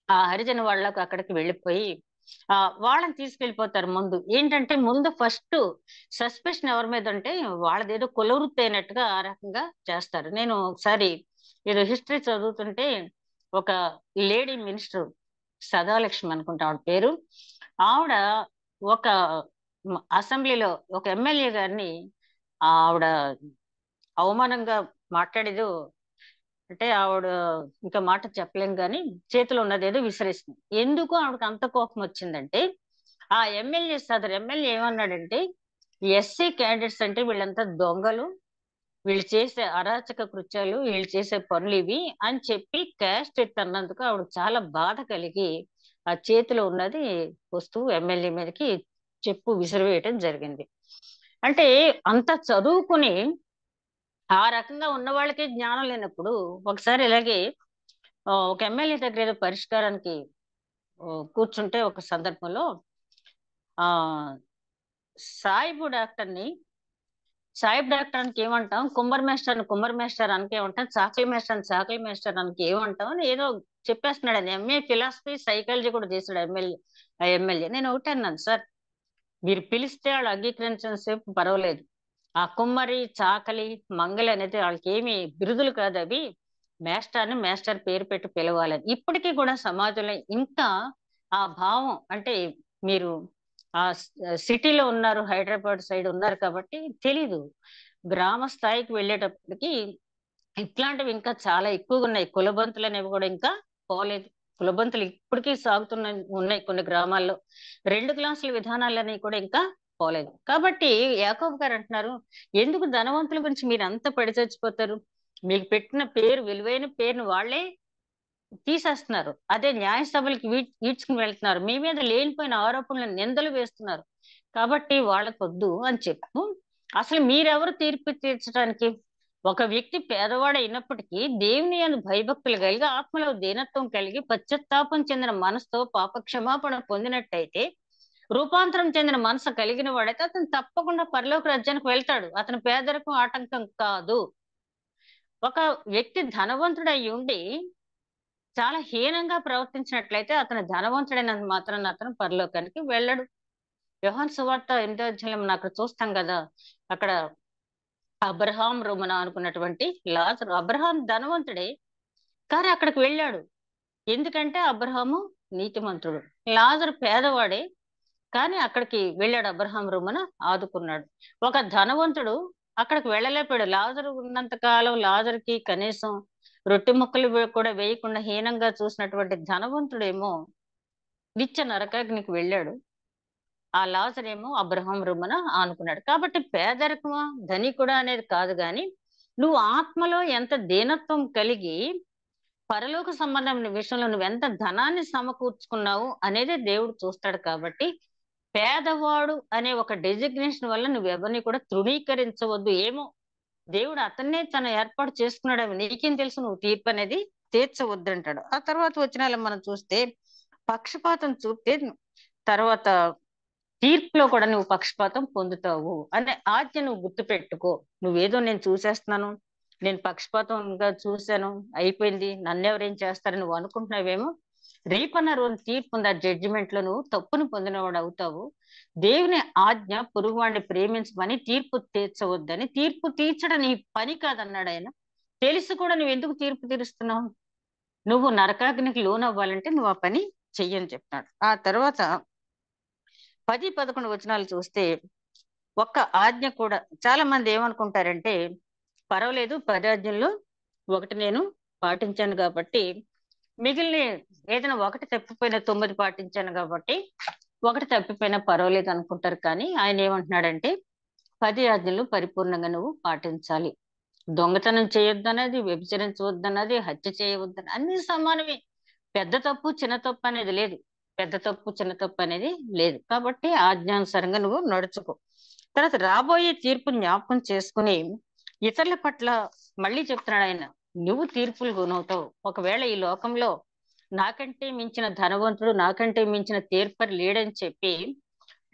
ఆ హరిజన వాళ్ళకు అక్కడికి వెళ్ళిపోయి వాళ్ళని తీసుకెళ్లిపోతారు. ముందు ఏంటంటే ముందు ఫస్ట్ సస్పెషన్ ఎవరి మీద అంటే వాళ్ళదేదో కులవృత్తి అయినట్టుగా ఆ రకంగా చేస్తారు. నేను ఒకసారి ఏదో హిస్టరీ చదువుతుంటే ఒక లేడీ మినిస్టర్, సదాలక్ష్మి అనుకుంటా ఆవిడ పేరు, ఆవిడ ఒక అసెంబ్లీలో ఒక ఎమ్మెల్యే గారిని ఆవిడ అవమానంగా మాట్లాడేదో, అంటే ఆవిడ ఇంకా మాట చెప్పలేం గాని చేతిలో ఉన్నది ఏదో విసిరేసింది. ఎందుకు ఆవిడకి అంత కోపం వచ్చిందంటే ఆ ఎమ్మెల్యే, సదరు ఎమ్మెల్యే ఏమన్నాడంటే ఎస్సీ క్యాండిడేట్స్ అంటే వీళ్ళంతా దొంగలు, వీళ్ళు చేసే అరాచక కృత్యాలు, వీళ్ళు చేసే పనులు ఇవి అని చెప్పి క్యాస్ట్ ఎత్తన్నందుకు ఆవిడ చాలా బాధ కలిగి ఆ చేతిలో ఉన్నది వస్తువు ఎమ్మెల్యే మీదకి చెప్పు విసిరివేయటం జరిగింది. అంటే అంత చదువుకుని ఆ రకంగా ఉన్న వాళ్ళకే జ్ఞానం లేనప్పుడు ఒకసారి ఇలాగే ఒక ఎమ్మెల్యే దగ్గర ఏదో పరిష్కారానికి కూర్చుంటే ఒక సందర్భంలో ఆ సాయిబు డాక్టర్ని, సాయిబు డాక్టర్ అనికి ఏమంటాం, కుమ్మర్ మేస్టర్ అనకి ఏమంటాం, చాకలి మేస్టర్ అనకి ఏమంటాం అని ఏదో చెప్పేస్తున్నాడు. అని ఎంఏ ఫిలాసఫీ సైకాలజీ కూడా చేశాడు ఎమ్మెల్యే. నేను ఒకటే అన్నాను, సార్ మీరు పిలిస్తే వాళ్ళు అంగీకరించిన సేపు పర్వాలేదు, ఆ కుమ్మరి, చాకలి, మంగలి అనేది వాళ్ళకి ఏమి బిరుదులు కాదు, అవి మేస్టర్ పేరు పెట్టి పిలవాలని. ఇప్పటికీ కూడా సమాజంలో ఇంకా ఆ భావం, అంటే మీరు ఆ సిటీలో ఉన్నారు, హైదరాబాద్ సైడ్ ఉన్నారు కాబట్టి తెలీదు. గ్రామ స్థాయికి వెళ్ళేటప్పటికి ఇట్లాంటివి ఇంకా చాలా ఎక్కువగా ఉన్నాయి. కులబంతులు అనేవి కూడా ఇంకా పోలేదు. కులబంతులు ఇప్పటికీ ఉన్నాయి కొన్ని గ్రామాల్లో. 2 క్లాసుల విధానాలు అనేవి కూడా ఇంకా పోలేదు. కాబట్టి యాకోబు గారు అంటున్నారు, ఎందుకు ధనవంతుల గురించి మీరు అంత పడి చచ్చిపోతారు? మీకు పెట్టిన పేరు, విలువైన పేరును వాళ్ళే తీసేస్తున్నారు. అదే న్యాయ సభలకి ఈడ్చుకుని వెళ్తున్నారు. మీ మీద లేనిపోయిన ఆరోపణలు, నిందలు వేస్తున్నారు. కాబట్టి వాళ్ళకొద్దు అని చెప్పు. అసలు మీరెవరు తీర్పు తీర్చడానికి? ఒక వ్యక్తి పేదవాడు అయినప్పటికీ దేవుని యందు భయభక్తులు కలిగి ఆత్మలో దీనత్వం కలిగి పశ్చాత్తాపం చెందిన మనసుతో పాప క్షమాపణ పొందినట్టయితే, రూపాంతరం చెందిన మనసు కలిగిన వాడైతే అతను తప్పకుండా పరలోక రాజ్యానికి వెళ్తాడు. అతని పేదరికం ఆటంకం కాదు. ఒక వ్యక్తి ధనవంతుడై ఉండి చాలా హీనంగా ప్రవర్తించినట్లయితే అతను ధనవంతుడైనంత మాత్రాన అతను పరలోకానికి వెళ్ళడు. యోహాను సువార్త 8వ అధ్యాయం మనం అక్కడ చూస్తాం కదా, అక్కడ అబ్రహాం రొమన అనుకున్నటువంటి లాజరు, అబ్రహాం ధనవంతుడే కానీ అక్కడికి వెళ్ళాడు. ఎందుకంటే అబ్రహాము నీతిమంతుడు, లాజరు పేదవాడే కానీ అక్కడికి వెళ్ళాడు. అబ్రహాం రొమన ఆదుకున్నాడు. ఒక ధనవంతుడు అక్కడికి వెళ్ళలేకపోయాడు. లాజరు ఉన్నంత కాలం లాజరుకి కనీసం రొట్టె ముక్కలు కూడా వేయకుండా హీనంగా చూసినటువంటి ధనవంతుడేమో నిత్య నరకాగ్నికి వెళ్ళాడు. ఆ లాజరేమో అబ్రహాం రొమ్మన ఆనుకున్నాడు. కాబట్టి పేదరికమా ధనికుడా అనేది కాదు, గాని నువ్వు ఆత్మలో ఎంత దీనత్వం కలిగి పరలోక సంబంధమైన విషయంలో నువ్వు ఎంత ధనాన్ని సమకూర్చుకున్నావు అనేది దేవుడు చూస్తాడు. కాబట్టి పేదవాడు అనే ఒక డెసిగ్నేషన్ వల్ల నువ్వు ఎవరిని కూడా తృణీకరించవద్దు. ఏమో దేవుడు అతన్నే తన ఏర్పాటు చేసుకున్నాడు, నీకేం తెలుసు, నువ్వు తీర్పు అనేది తీర్చవద్దు అంటాడు. ఆ తర్వాత వచనాలు మనం చూస్తే పక్షపాతం చూపితే తర్వాత తీర్పులో కూడా నువ్వు పక్షపాతం పొందుతావు అనే ఆజ్ఞ నువ్వు గుర్తు పెట్టుకో. నువ్వేదో నేను చూసేస్తున్నాను, నేను పక్షపాతంగా చూశాను, అయిపోయింది, నన్నెవరేం చేస్తారని నువ్వు అనుకుంటున్నావేమో. రేపన్న రోజు తీర్పు ఉంది, ఆ జడ్జిమెంట్ లో నువ్వు తప్పును పొందినవాడు అవుతావు. దేవుని ఆజ్ఞ పొరుగువాడిని ప్రేమించమని, తీర్పు తీర్చవద్దని. తీర్పు తీర్చడం నీ పని కాదన్నాడు ఆయన. తెలిసి కూడా నువ్వు ఎందుకు తీర్పు తీరుస్తున్నావు? నువ్వు నరకాగ్నికి లోనవ్వాలంటే నువ్వు ఆ పని చెయ్యని చెప్తాడు. ఆ తర్వాత 10-11 వచనాలు చూస్తే ఒక్క ఆజ్ఞ కూడా, చాలా మంది ఏమనుకుంటారంటే పర్వాలేదు 10 ఆజ్ఞల్లో ఒకటి నేను పాటించాను కాబట్టి మిగిలిన ఏదైనా ఒకటి తప్పిపోయిన 9 పాటించాను కాబట్టి ఒకటి తప్పిపోయినా పర్వాలేదు అనుకుంటారు. కానీ ఆయన ఏమంటున్నాడంటే 10 ఆజ్ఞలు పరిపూర్ణంగా నువ్వు పాటించాలి. దొంగతనం చేయొద్దన్నది, వ్యభిచరించవద్దన్నది, హత్య చేయవద్దన్నది అన్ని సమానమే. పెద్ద తప్పు చిన్న తప్పు అనేది లేదు. పెద్ద తప్పు చిన్న తప్పు అనేది లేదు. కాబట్టి ఆజ్ఞానుసారంగా నువ్వు నడుచుకో. తర్వాత రాబోయే తీర్పు జ్ఞాపకం చేసుకుని ఇతరుల పట్ల మళ్ళీ చెప్తున్నాడు ఆయన, నువ్వు తీర్పులు గునవుతావు. ఒకవేళ ఈ లోకంలో నాకంటే మించిన ధనవంతుడు, నాకంటే మించిన తీర్పరి లేడని చెప్పి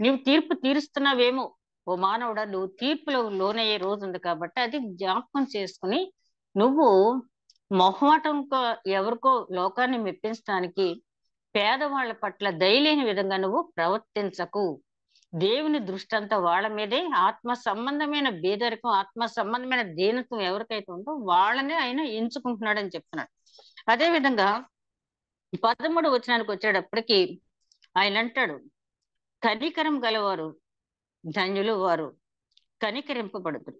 నువ్వు తీర్పు తీరుస్తున్నావేమో, ఓ మానవుడా, నువ్వు తీర్పులో లోనయ్యే రోజు ఉంది. కాబట్టి అది జ్ఞాపకం చేసుకుని నువ్వు మొహమాటంతో ఎవరికో లోకాన్ని మెప్పించడానికి పేదవాళ్ల పట్ల దయలేని విధంగా నువ్వు ప్రవర్తించకు. దేవుని దృష్టి అంతా వాళ్ళ మీదే. ఆత్మ సంబంధమైన బేదరికం, ఆత్మ సంబంధమైన దీనత్వం ఎవరికైతే ఉందో వాళ్ళనే ఆయన ఎంచుకుంటున్నాడని చెప్తున్నాడు. అదే విధంగా 13వ వచనానికి వచ్చేటప్పటికి ఆయన అంటాడు, కనికరం గలవారు ధన్యులు, వారు కనికరింపబడుతురు.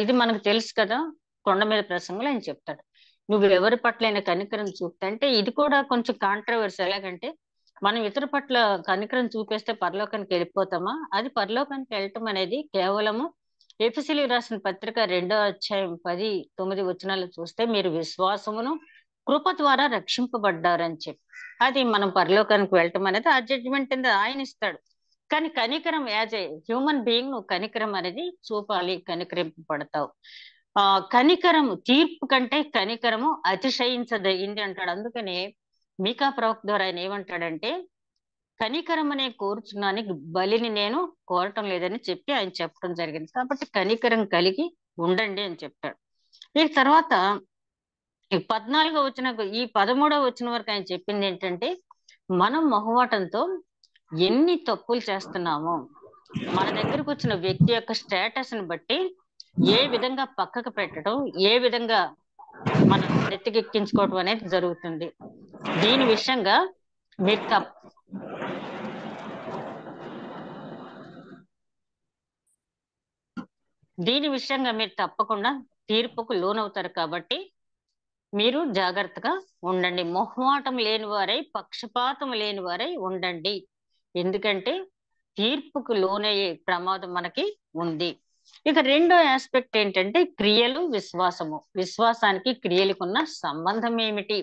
ఇది మనకు తెలుసు కదా, కొండ మీద ప్రసంగంలో ఆయన చెప్తాడు. నువ్వు ఎవరి పట్లైనా కనికరం చూపుతా అంటే ఇది కూడా కొంచెం కాంట్రవర్సీ. ఎలాగంటే మనం ఇతర పట్ల కనికరం చూపేస్తే పరలోకానికి వెళ్ళిపోతామా? అది పరలోకానికి వెళ్ళటం అనేది కేవలము ఎఫెసీయులకు రాసిన పత్రిక 2వ అధ్యాయం 10-9 వచనాలు చూస్తే మీరు విశ్వాసమును కృప ద్వారా రక్షింపబడ్డారని చెప్పి, అది మనం పరలోకానికి వెళ్ళటం అనేది ఆ జడ్జిమెంట్ అనేది ఆయన ఇస్తాడు. కానీ కనికరం యాజ్ ఏ హ్యూమన్ బీయింగ్ నువ్వు కనికరం అనేది చూపాలి, కనికరింపబడతావు. కనికరము తీర్పు కంటే కనికరము అతిశయించదగింది అంటాడు. అందుకనే మీకా ప్రవక్త ద్వారా ఆయన ఏమంటాడంటే, కనికరం అనే కోరుచున్నాను, బలిని నేను కోరటం లేదని చెప్పి ఆయన చెప్పడం జరిగింది. కాబట్టి కనికరం కలిగి ఉండండి అని చెప్తాడు. ఈ తర్వాత ఈ 14వ వచన, ఈ 13వ వచనం వరకు ఆయన చెప్పింది ఏంటంటే, మనం మొహమాటంతో ఎన్ని తప్పులు చేస్తున్నామో మన దగ్గరకు వచ్చిన వ్యక్తి యొక్క స్టేటస్ ని బట్టి ఏ విధంగా పక్కకు పెట్టడం, ఏ విధంగా మనం నెత్తికెక్కించుకోవడం అనేది జరుగుతుంది. దీని విషయంగా మీరు మీరు తప్పకుండా తీర్పుకు లోనవుతారు. కాబట్టి మీరు జాగ్రత్తగా ఉండండి. మొహమాటం లేని వారై, పక్షపాతం లేని వారై ఉండండి. ఎందుకంటే తీర్పుకు లోనయ్యే ప్రమాదం మనకి ఉంది. ఇక రెండో ఆస్పెక్ట్ ఏంటంటే క్రియలు, విశ్వాసము. విశ్వాసానికి క్రియలకు ఉన్న సంబంధం ఏమిటి?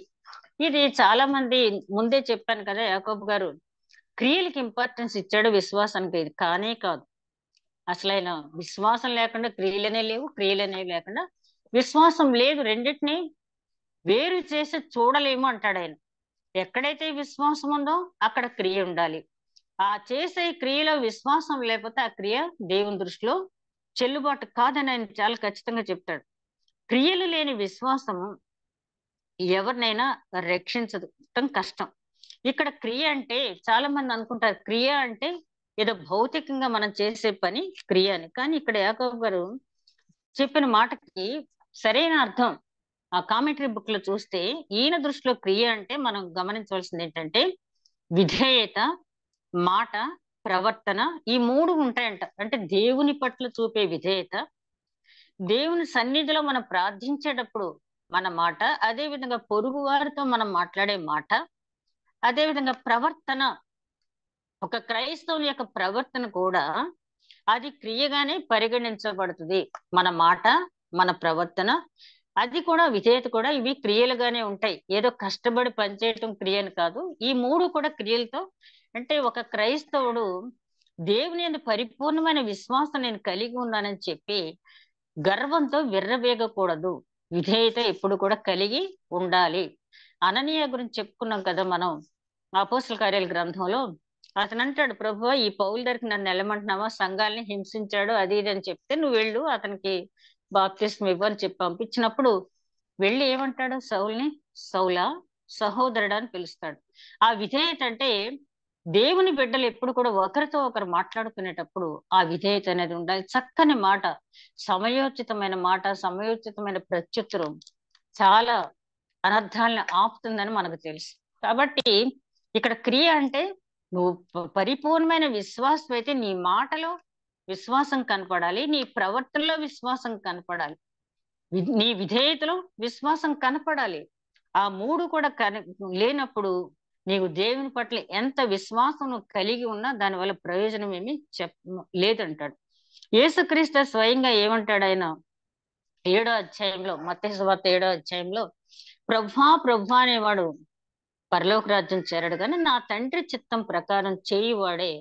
ఇది చాలా మంది ముందే చెప్పాను కదా, యాకోబు గారు క్రియలకి ఇంపార్టెన్స్ ఇచ్చాడు, విశ్వాసానికి ఇది కానే కాదు. అసలైన విశ్వాసం లేకుండా క్రియలనే లేవు, క్రియలనే లేకుండా విశ్వాసం లేదు. రెండింటిని వేరు చేసి చూడలేము అంటాడు ఆయన. ఎక్కడైతే విశ్వాసం ఉందో అక్కడ క్రియ ఉండాలి. ఆ చేసే క్రియలో విశ్వాసం లేకపోతే ఆ క్రియ దేవుని దృష్టిలో చెల్లుబాటు కాదని ఆయన చాలా ఖచ్చితంగా చెప్తాడు. క్రియలు లేని విశ్వాసము ఎవరినైనా రక్షించడం కష్టం. ఇక్కడ క్రియ అంటే చాలా మంది అనుకుంటారు, క్రియ అంటే ఏదో భౌతికంగా మనం చేసే పని క్రియ అని. కానీ ఇక్కడ యాకోబు గారు చెప్పిన మాటకి సరైన అర్థం ఆ కామెంటరీ బుక్ లో చూస్తే ఈయన దృష్టిలో క్రియ అంటే మనం గమనించవలసింది ఏంటంటే విధేయత, మాట, ప్రవర్తన, ఈ మూడు ఉంటాయంట. అంటే దేవుని పట్ల చూపే విధేయత, దేవుని సన్నిధిలో మనం ప్రార్థించేటప్పుడు మన మాట, అదే విధంగా పొరుగు వారితో మనం మాట్లాడే మాట, అదే విధంగా ప్రవర్తన. ఒక క్రైస్తవుని యొక్క ప్రవర్తన కూడా అది క్రియగానే పరిగణించబడుతుంది. మన మాట, మన ప్రవర్తన, అది కూడా విధేయత కూడా, ఇవి క్రియలుగానే ఉంటాయి. ఏదో కష్టపడి పనిచేయటం క్రియని కాదు. ఈ మూడు కూడా క్రియలతో. అంటే ఒక క్రైస్తవుడు దేవుని యందు పరిపూర్ణమైన విశ్వాసం నేను కలిగి ఉన్నానని చెప్పి గర్వంతో విర్రవేగకూడదు. విధేయత ఎప్పుడు కూడా కలిగి ఉండాలి. అననీయ గురించి చెప్పుకున్నాం కదా మనం అపోస్తల కార్యాల గ్రంథంలో. అతను అంటాడు, ప్రభువా ఈ పౌలు దగ్గరికి నన్ను వెళ్ళమంటున్నావా, సంఘాలని హింసించాడు అది ఇది అని చెప్తే నువ్వు వెళ్ళు అతనికి బాప్తిస్మం ఇవ్వు అని చెప్పి పంపించినప్పుడు వెళ్ళి ఏమంటాడు, సౌల్ని సౌలా సహోదరుడా అని పిలుస్తాడు. ఆ విధేయత అంటే దేవుని బిడ్డలు ఎప్పుడు కూడా ఒకరితో ఒకరు మాట్లాడుకునేటప్పుడు ఆ విధేయత అనేది ఉండాలి. చక్కని మాట, సమయోచితమైన మాట, సమయోచితమైన ప్రత్యుత్తరం చాలా అనర్థాలను ఆపుతుందని మనకు తెలుసు. కాబట్టి ఇక్కడ క్రియ అంటే నువ్వు పరిపూర్ణమైన విశ్వాసం అయితే నీ మాటలో విశ్వాసం కనపడాలి, నీ ప్రవర్తనలో విశ్వాసం కనపడాలి, నీ విధేయతలో విశ్వాసం కనపడాలి. ఆ మూడు కూడా లేనప్పుడు నీవు దేవుని పట్ల ఎంత విశ్వాసం నువ్వు కలిగి ఉన్నా దానివల్ల ప్రయోజనం ఏమి లేదంటాడు. యేసుక్రీస్తు స్వయంగా ఏమంటాడు ఆయన 7వ అధ్యాయంలో, మత్తయి సువార్త 7వ అధ్యాయంలో, ప్రభువా ప్రభువా అనేవాడు పరలోక రాజ్యం చేరడు కానీ నా తండ్రి చిత్తం ప్రకారం చేయువాడే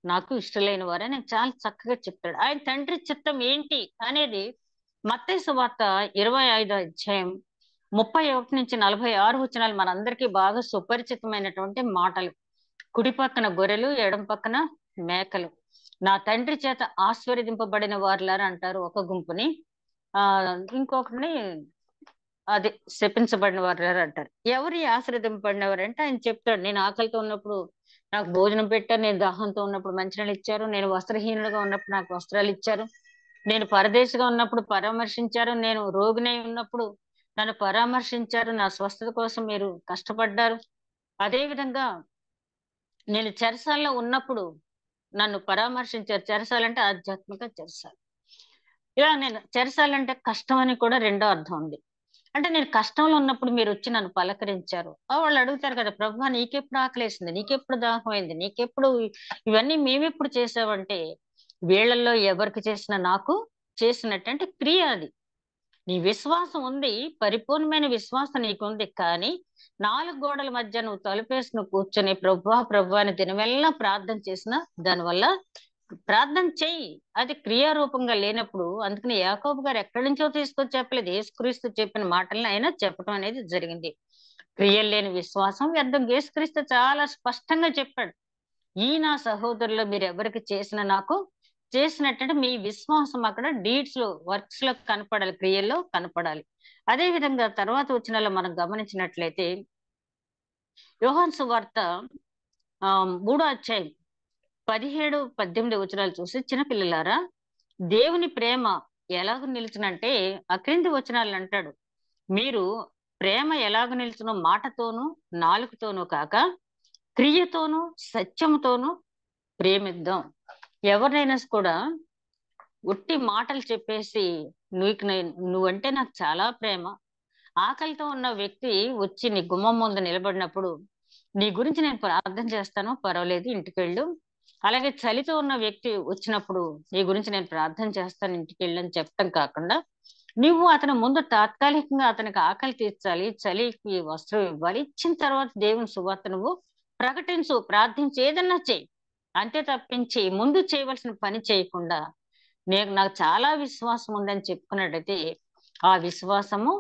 నాకు ఇష్టలేని వారే నేను చాలా చక్కగా చెప్తాడు. ఆయన తండ్రి చిత్తం ఏంటి అనేది మత్తయి సువార్త 25వ అధ్యాయం 31 నుంచి 46 వచనాలు మనందరికీ బాగా సుపరిచితమైనటువంటి మాటలు. కుడి పక్కన గొర్రెలు, ఎడం పక్కన మేకలు, నా తండ్రి చేత ఆశీర్వదింపబడిన వారులారా అంటారు ఒక గుంపుని. ఇంకొకరిని అది శపించబడిన వారు అంటారు. ఎవరు ఆశీర్వదింపబడినవారంటే ఆయన చెప్తాడు, నేను ఆకలితో ఉన్నప్పుడు నాకు భోజనం పెట్టారు, నేను దాహంతో ఉన్నప్పుడు మంచినీళ్ళు ఇచ్చారు, నేను వస్త్రహీనుడుగా ఉన్నప్పుడు నాకు వస్త్రాలు ఇచ్చారు, నేను పరదేశిగా ఉన్నప్పుడు పరామర్శించారు, నేను రోగినై ఉన్నప్పుడు నన్ను పరామర్శించారు, నా స్వస్థత కోసం మీరు కష్టపడ్డారు, అదే విధంగా నేను చెరసాల్లో ఉన్నప్పుడు నన్ను పరామర్శించారు. చెరసాలంటే ఆధ్యాత్మిక చెరసాలు. ఇలా నేను చెరసాలంటే కష్టం అని కూడా రెండో అర్థం ఉంది. అంటే నేను కష్టంలో ఉన్నప్పుడు మీరు వచ్చి నన్ను పలకరించారు. వాళ్ళు అడుగుతారు కదా, ప్రభువా నీకెప్పుడు ఆకలేసింది, నీకెప్పుడు దాహమైంది, నీకెప్పుడు ఇవన్నీ మేమెప్పుడు చేసావంటే వీళ్ళల్లో ఎవరికి చేసినా నాకు చేసినట్టు. అంటే క్రియ అది. నీ విశ్వాసం ఉంది, పరిపూర్ణమైన విశ్వాసం నీకుంది, కానీ 4 గోడల మధ్య నువ్వు తలుపేసి కూర్చొని ప్రభువా ప్రభువా అని దినమెల్లా ప్రార్థన చేసినా దానివల్ల ప్రార్థన చెయ్యి, అది క్రియారూపంగా లేనప్పుడు. అందుకని యాకోబు గారు ఎక్కడి నుంచో తీసుకొచ్చి చెప్పలేదు, యేసుక్రీస్తు చెప్పిన మాటలను ఆయన చెప్పడం అనేది జరిగింది. క్రియలు లేని విశ్వాసం వ్యర్థం. యేసుక్రీస్తు చాలా స్పష్టంగా చెప్పాడు, ఈ నా సహోదరులు మీరు ఎవరికి చేసిన నాకు చేసినట్టంటే మీ విశ్వాసం అక్కడ డీడ్స్ లో, వర్క్స్ లో కనపడాలి, క్రియల్లో కనపడాలి. అదే విధంగా తర్వాత వచనాల్లో మనం గమనించినట్లయితే యోహాను సువార్త 3వ అధ్యాయం 17-18 వచనాలు చూసి, చిన్నపిల్లలారా దేవుని ప్రేమ ఎలాగ నిలిచినంటే ఆ క్రింది వచనాలు అంటాడు, మీరు ప్రేమ ఎలాగ నిలిచినో మాటతోనూ నాలుకతోనూ కాక క్రియతోనూ సత్యముతోనూ ప్రేమిద్దాం. ఎవరినైనా కూడా ఉట్టి మాటలు చెప్పేసి నువ్వంటే నాకు చాలా ప్రేమ, ఆకలితో ఉన్న వ్యక్తి వచ్చి నీ గుమ్మం ముందు నిలబడినప్పుడు నీ గురించి నేను ప్రార్థన చేస్తాను, పర్వాలేదు ఇంటికి వెళ్ళు, అలాగే చలితో ఉన్న వ్యక్తి వచ్చినప్పుడు నీ గురించి నేను ప్రార్థన చేస్తాను ఇంటికి వెళ్ళని చెప్పటం కాకుండా, నువ్వు అతని ముందు తాత్కాలికంగా అతనికి ఆకలి తీర్చాలి, చలికి వస్త్రం ఇవ్వాలి, ఇచ్చిన తర్వాత దేవుని సువార్త నువ్వు ప్రకటించు, ప్రార్థించి, ఏదన్నా చెయ్యి. అంతే తప్పించి ముందు చేయవలసిన పని చేయకుండా నాకు చాలా విశ్వాసం ఉందని చెప్పుకున్నట్టయితే ఆ విశ్వాసము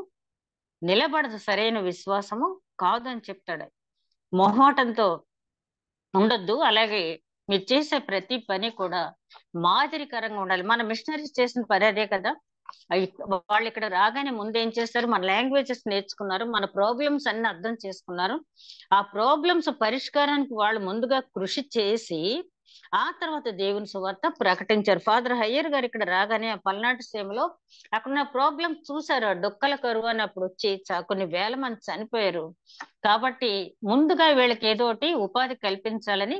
నిలబడదు, సరైన విశ్వాసము కాదు అని చెప్తాడు. మొహమాటంతో ఉండొద్దు. అలాగే మీరు చేసే ప్రతి పని కూడా మాదిరికరంగా ఉండాలి. మన మిషనరీస్ చేసిన పని అదే కదా. వాళ్ళు ఇక్కడ రాగానే ముందు ఏం చేస్తారు, మన లాంగ్వేజెస్ నేర్చుకున్నారు, మన ప్రాబ్లమ్స్ అన్ని అర్థం చేసుకున్నారు. ఆ ప్రాబ్లమ్స్ పరిష్కారానికి వాళ్ళు ముందుగా కృషి చేసి ఆ తర్వాత దేవుని సువార్త ప్రకటించారు. ఫాదర్ హయ్యర్ గారు ఇక్కడ రాగానే ఆ పల్నాటి సీమలో అక్కడున్న ప్రాబ్లం చూసారు. ఆ డొక్కల కరువు అన్నప్పుడు వచ్చి కొన్ని వేల మంది చనిపోయారు. కాబట్టి ముందుగా వీళ్ళకి ఏదో ఒకటి ఉపాధి కల్పించాలని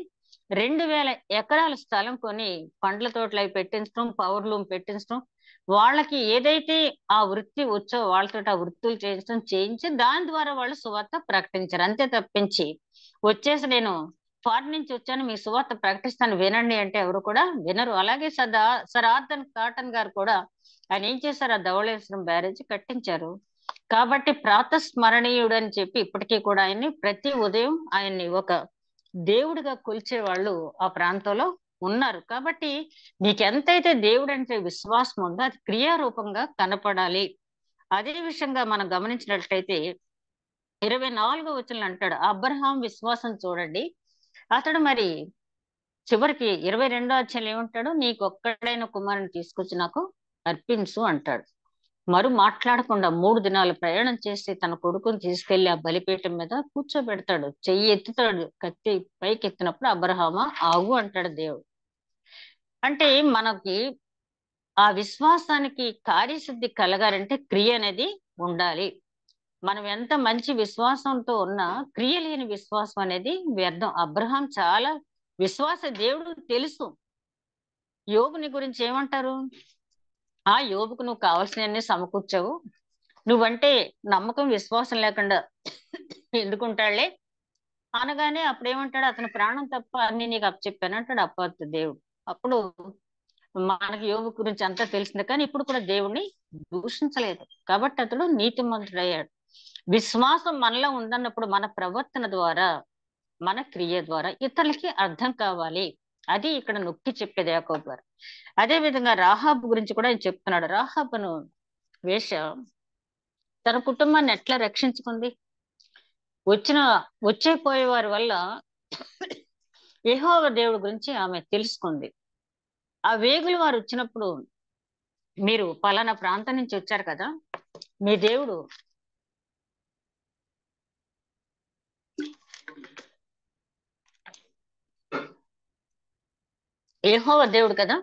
2000 ఎకరాల స్థలం కొని పండ్ల తోటలు అవి పెట్టించడం, పవర్ లూమ్ పెట్టించడం, వాళ్ళకి ఏదైతే ఆ వృత్తి వచ్చో వాళ్ళతో ఆ వృత్తులు చేయించి దాని ద్వారా వాళ్ళు సువార్త ప్రకటించారు. అంతే తప్పించి వచ్చేసి నేను ఫారిన్ నుంచి వచ్చాను మీ సువార్త ప్రకటిస్తాను వినండి అంటే ఎవరు కూడా వినరు. అలాగే సర్ ఆర్థర్ కాటన్ గారు కూడా ఆయన ఏం చేశారు, ఆ ధవళేశ్వరం బ్యారేజ్ కట్టించారు. కాబట్టి ప్రాతస్మరణీయుడు అని చెప్పి ఇప్పటికీ కూడా ఆయన్ని ప్రతి ఉదయం ఆయన్ని ఒక దేవుడిగా కొలిచే వాళ్ళు ఆ ప్రాంతంలో ఉన్నారు. కాబట్టి నీకు ఎంతైతే దేవుడు అంటే విశ్వాసం ఉందో అది క్రియారూపంగా కనపడాలి. అదే విషయంగా మనం గమనించినట్లయితే 24వ వచనంలో అంటాడు, అబ్రహాం విశ్వాసం చూడండి. అతడు మరి చివరికి 22వ అధ్యాయంలో ఏమంటాడు, నీకు ఒక్కడైన కుమారుని తీసుకొచ్చి నాకు అర్పించు అంటాడు. మాట్లాడకుండా 3 దినాలు ప్రయాణం చేసి తన కొడుకుని తీసుకెళ్లి ఆ బలిపీఠం మీద కూర్చోబెడతాడు. చెయ్యి ఎత్తుతాడు, కత్తి పైకి ఎత్తినప్పుడు అబ్రహామా ఆగు అంటాడు దేవుడు. అంటే మనకి ఆ విశ్వాసానికి కార్యసిద్ధి కలగాలంటే క్రియ అనేది ఉండాలి. మనం ఎంత మంచి విశ్వాసంతో ఉన్నా క్రియ లేని విశ్వాసం అనేది వ్యర్థం. అబ్రహాం చాలా విశ్వాస దేవుడు తెలుసు. యోబుని గురించి ఏమంటారు, ఆ యోబుకు నువ్వు కావాల్సినవన్నీ సమకూర్చావు, నువ్వంటే నమ్మకం విశ్వాసం లేకుండా ఎందుకుంటాడులే అనగానే అప్పుడు ఏమంటాడు, అతని ప్రాణం తప్ప అన్ని నీకు అప్పచెప్పాను అంటాడు అప్పటి దేవుడు. అప్పుడు మనకి యోబు గురించి అంతా తెలిసింది, కానీ ఇప్పుడు కూడా దేవుణ్ణి దూషించలేదు. కాబట్టి అతడు నీతిమంతుడయ్యాడు. విశ్వాసం మనలో ఉందన్నప్పుడు మన ప్రవర్తన ద్వారా మన క్రియ ద్వారా ఇతరులకి అర్థం కావాలి. అది ఇక్కడ నొక్కి చెప్పేది యాకోబు గారు. అదే విధంగా రాహాబు గురించి కూడా ఆయన చెప్తున్నాడు. రాహాబును వేష తన కుటుంబాన్ని ఎట్లా రక్షించుకుంది, వచ్చే పోయే వారి వల్ల యెహోవా దేవుడి గురించి ఆమె తెలుసుకుంది. ఆ వేగులు వారు వచ్చినప్పుడు, మీరు పలానా ప్రాంతం నుంచి వచ్చారు కదా, మీ దేవుడు యెహోవా దేవుడు కదా,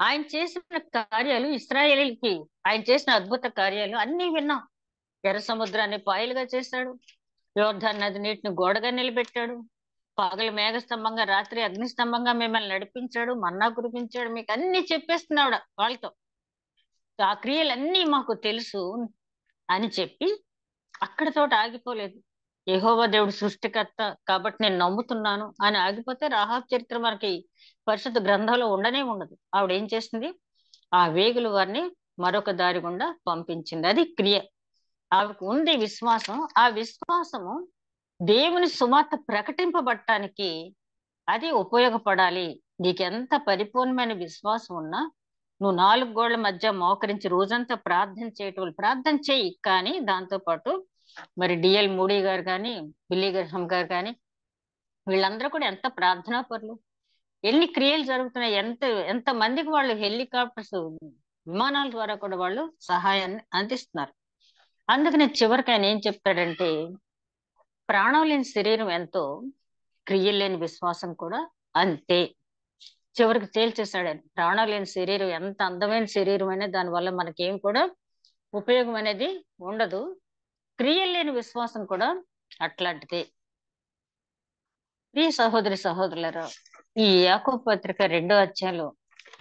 ఆయన చేసిన కార్యాలు ఇశ్రాయేలీయులకి ఆయన చేసిన అద్భుత కార్యాలు అన్ని విన్నాం. ఎర్ర సముద్రాన్ని పాయలుగా చేశాడు, యోర్దాను నది నీటిని గోడగా నిలబెట్టాడు, పగలు మేఘస్తంభంగా రాత్రి అగ్నిస్తంభంగా మిమ్మల్ని నడిపించాడు, మన్నా కురిపించాడు, మీకు అన్ని చెప్పేస్తున్నాడు వాళ్ళతో. ఆ క్రియలన్నీ మాకు తెలుసు అని చెప్పి అక్కడితోటి ఆగిపోలేదు. యెహోవా దేవుడు సృష్టికర్త కాబట్టి నేను నమ్ముతున్నాను అని ఆగిపోతే రాహాబు చరిత్ర మనకి పరిశుద్ధ గ్రంథంలో ఉండనే ఉండదు. ఆవిడ ఏం చేసింది, ఆ వేగులు వారిని మరొక దారి గుండా పంపించింది. అది క్రియ. ఆవిడకు ఉంది విశ్వాసం. ఆ విశ్వాసము దేవుని సువార్త ప్రకటింపబడటానికి అది ఉపయోగపడాలి. నీకెంత పరిపూర్ణమైన విశ్వాసం ఉన్నా నువ్వు 4 గోళ్ల మధ్య మోకరించి రోజంతా ప్రార్థన చేయటం ప్రార్థన చెయ్యి, కానీ దాంతో పాటు మరి డిఎల్ మూడీ గారు కానీ బిల్లీ గ్రహం గారు కానీ వీళ్ళందరూ కూడా ఎంత ప్రార్థనా పరులు, ఎన్ని క్రియలు జరుగుతున్నాయి, ఎంత మందికి వాళ్ళు హెలికాప్టర్స్ విమానాల ద్వారా కూడా వాళ్ళు సహాయాన్ని అందిస్తున్నారు. అందుకని చివరికి ఆయన ఏం చెప్తాడంటే, ప్రాణం లేని శరీరం ఎంతో క్రియలు లేని విశ్వాసం కూడా అంతే. చివరికి తేల్చేశాడు ఆయన, ప్రాణం లేని శరీరం ఎంత అందమైన శరీరం అయినా దానివల్ల మనకేం కూడా ఉపయోగం అనేది ఉండదు. క్రియలు లేని విశ్వాసం కూడా అట్లాంటిదే. ప్రియ సహోదరి సహోదరులారా, ఈ యాకోబు పత్రిక 2వ అధ్యాయంలో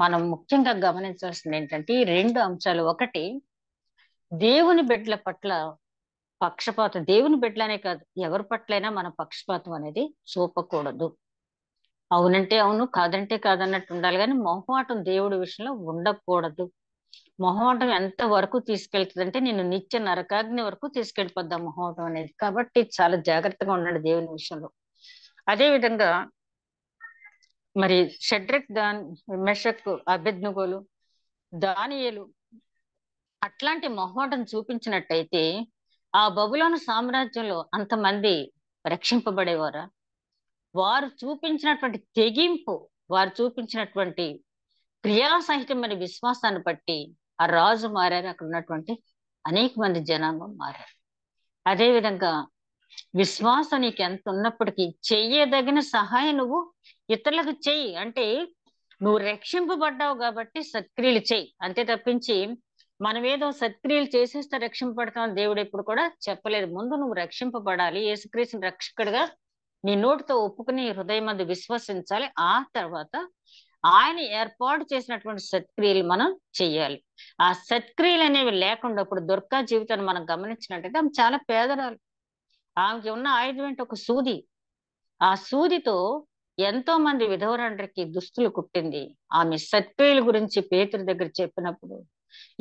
మనం ముఖ్యంగా గమనించాల్సింది ఏంటంటే ఈ 2 అంశాలు. ఒకటి, దేవుని బిడ్డల పట్ల పక్షపాతం. దేవుని బిడ్డలనే కాదు, ఎవరి పట్లైనా మన పక్షపాతం అనేది చూపకూడదు. అవునంటే అవును, కాదంటే కాదన్నట్టు ఉండాలి, కానీ మొహమాటం దేవుడి విషయంలో ఉండకూడదు. మొహమాటం ఎంత వరకు తీసుకెళ్తుందంటే నిన్ను నిత్య నరకాగ్ని వరకు తీసుకెళ్ళిపోద్దాం మొహమాటం అనేది. కాబట్టి చాలా జాగ్రత్తగా ఉండండి దేవుని విషయంలో. అదే విధంగా మరి షడ్రక్, మెషక్, అబేద్నెగోలు, దానియేలు అట్లాంటి మొహమాటం చూపించినట్టయితే ఆ బబులోను సామ్రాజ్యంలో అంతమంది రక్షింపబడేవారా? వారు చూపించినటువంటి తెగింపు, వారు చూపించినటువంటి క్రియాసహితమైన విశ్వాసాన్ని బట్టి ఆ రాజు మారారు, అక్కడ ఉన్నటువంటి అనేక మంది జనాంగం మారారు. అదే విధంగా విశ్వాసం నీకు ఎంత ఉన్నప్పటికీ చెయ్యదగిన సహాయం నువ్వు ఇతరులకు చెయ్యి. అంటే నువ్వు రక్షింపబడ్డావు కాబట్టి సత్క్రియలు చెయ్యి, అంతే తప్పించి మనం ఏదో సత్క్రియలు చేసేస్తే రక్షింపబడతాం దేవుడు ఎప్పుడు కూడా చెప్పలేదు. ముందు నువ్వు రక్షింపబడాలి, యేసుక్రీస్తుని రక్షకుడిగా నీ నోటితో ఒప్పుకుని హృదయం మందు విశ్వసించాలి. ఆ తర్వాత ఆయన ఏర్పాటు చేసినటువంటి సత్క్రియలు మనం చెయ్యాలి. ఆ సత్క్రియలు అనేవి లేకుండా ఇప్పుడు దుర్గా జీవితాన్ని మనం గమనించినట్టయితే ఆమె చాలా పేదరాలు. ఆమెకి ఉన్న ఆయుధం ఏంటి? ఒక సూది. ఆ సూదితో ఎంతో మంది విధవరాండ్రికి దుస్తులు కుట్టింది. ఆమె సత్క్రియల గురించి పేతురు దగ్గర చెప్పినప్పుడు,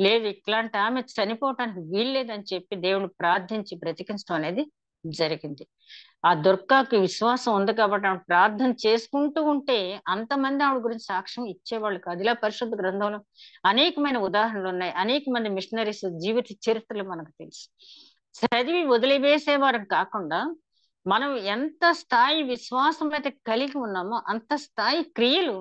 లేదు ఇట్లాంటి ఆమె చనిపోవటానికి వీల్లేదని చెప్పి దేవుని ప్రార్థించి బ్రతికించడం అనేది జరిగింది. ఆ దుర్గాకి విశ్వాసం ఉంది కాబట్టి ఆమె ప్రార్థన చేసుకుంటూ ఉంటే అంతమంది ఆవిడ గురించి సాక్ష్యం ఇచ్చేవాళ్ళు కాదు. ఇలా పరిశుద్ధ గ్రంథంలో అనేకమైన ఉదాహరణలు ఉన్నాయి. అనేక మంది మిషనరీస్ జీవిత చరిత్రలు మనకు తెలుసు. చదివి వదిలివేసేవారు కాకుండా మనం ఎంత స్థాయి విశ్వాసం అయితే కలిగి ఉన్నామో అంత స్థాయి క్రియలు,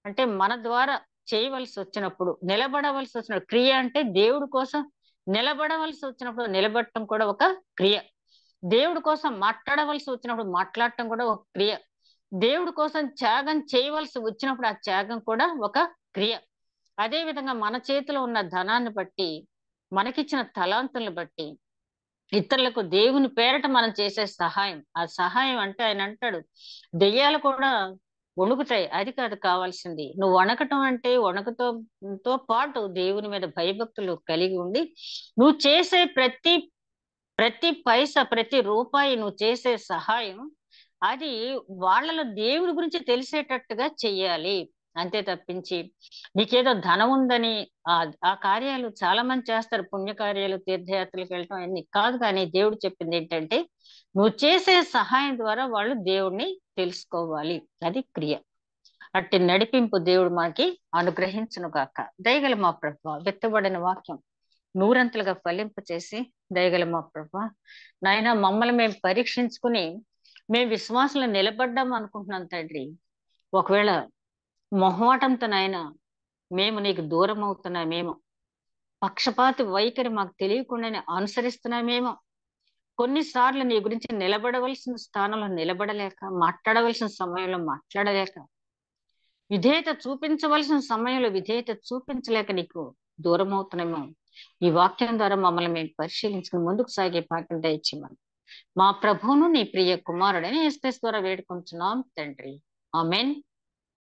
అంటే మన ద్వారా చేయవలసి వచ్చినప్పుడు, నిలబడవలసి వచ్చినప్పుడు, క్రియ అంటే దేవుడి కోసం నిలబడవలసి వచ్చినప్పుడు నిలబడటం కూడా ఒక క్రియ. దేవుడి కోసం మాట్లాడవలసి వచ్చినప్పుడు మాట్లాడటం కూడా ఒక క్రియ. దేవుడి కోసం త్యాగం చేయవలసి వచ్చినప్పుడు ఆ త్యాగం కూడా ఒక క్రియ. అదే విధంగా మన చేతిలో ఉన్న ధనాన్ని బట్టి, మనకిచ్చిన తలాంతులను బట్టి ఇతరులకు దేవుని పేరట మనం చేసే సహాయం, ఆ సహాయం అంటే ఆయన అంటాడు దెయ్యాలు కూడా వణుకుతాయి. అది కాదు కావాల్సింది. నువ్వు వణకటం అంటే వణుకుతో పాటు దేవుని మీద భయభక్తులు కలిగి ఉండి నువ్వు చేసే ప్రతి పైసా, ప్రతి రూపాయి నువ్వు చేసే సహాయం అది వాళ్ళలో దేవుడి గురించి తెలిసేటట్టుగా చెయ్యాలి. అంతే తప్పించి నీకేదో ధనం ఉందని ఆ ఆ కార్యాలు చాలా మంది చేస్తారు, పుణ్యకార్యాలు, తీర్థయాత్రలకు వెళ్ళటం అన్ని కాదు. కానీ దేవుడు చెప్పింది ఏంటంటే నువ్వు చేసే సహాయం ద్వారా వాళ్ళు దేవుడిని తెలుసుకోవాలి. అది క్రియ. అట్టి నడిపింపు దేవుడు మనకి అనుగ్రహించును గాక. దయగల మా ప్రభువా, విత్తబడిన వాక్యం నూరంతలుగా ఫలింప చేసి, దయగల మా ప్రభువా నాయన మమ్మల్ని మేము పరీక్షించుకుని మేము విశ్వాసంలో నిలబడ్డాం అనుకుంటున్నాం తండ్రి. ఒకవేళ మొహమాటంతో నాయన మేము నీకు దూరం అవుతున్నామేమో, పక్షపాతి వైఖరి మాకు తెలియకుండానే అనుసరిస్తున్నామేమో, కొన్నిసార్లు నీ గురించి నిలబడవలసిన స్థానంలో నిలబడలేక, మాట్లాడవలసిన సమయంలో మాట్లాడలేక, విధేయత చూపించవలసిన సమయంలో విధేయత చూపించలేక నీకు దూరం అవుతున్నామేమో, ఈ వాక్యం ద్వారా మమ్మల్ని మేము పరిశీలించుకుని ముందుకు సాగే భాగ్యం దయచేయమని మా ప్రభువును నీ ప్రియ కుమారుడని యేసుక్రీస్తు ద్వారా వేడుకుంటున్నాం తండ్రి. ఆమేన్.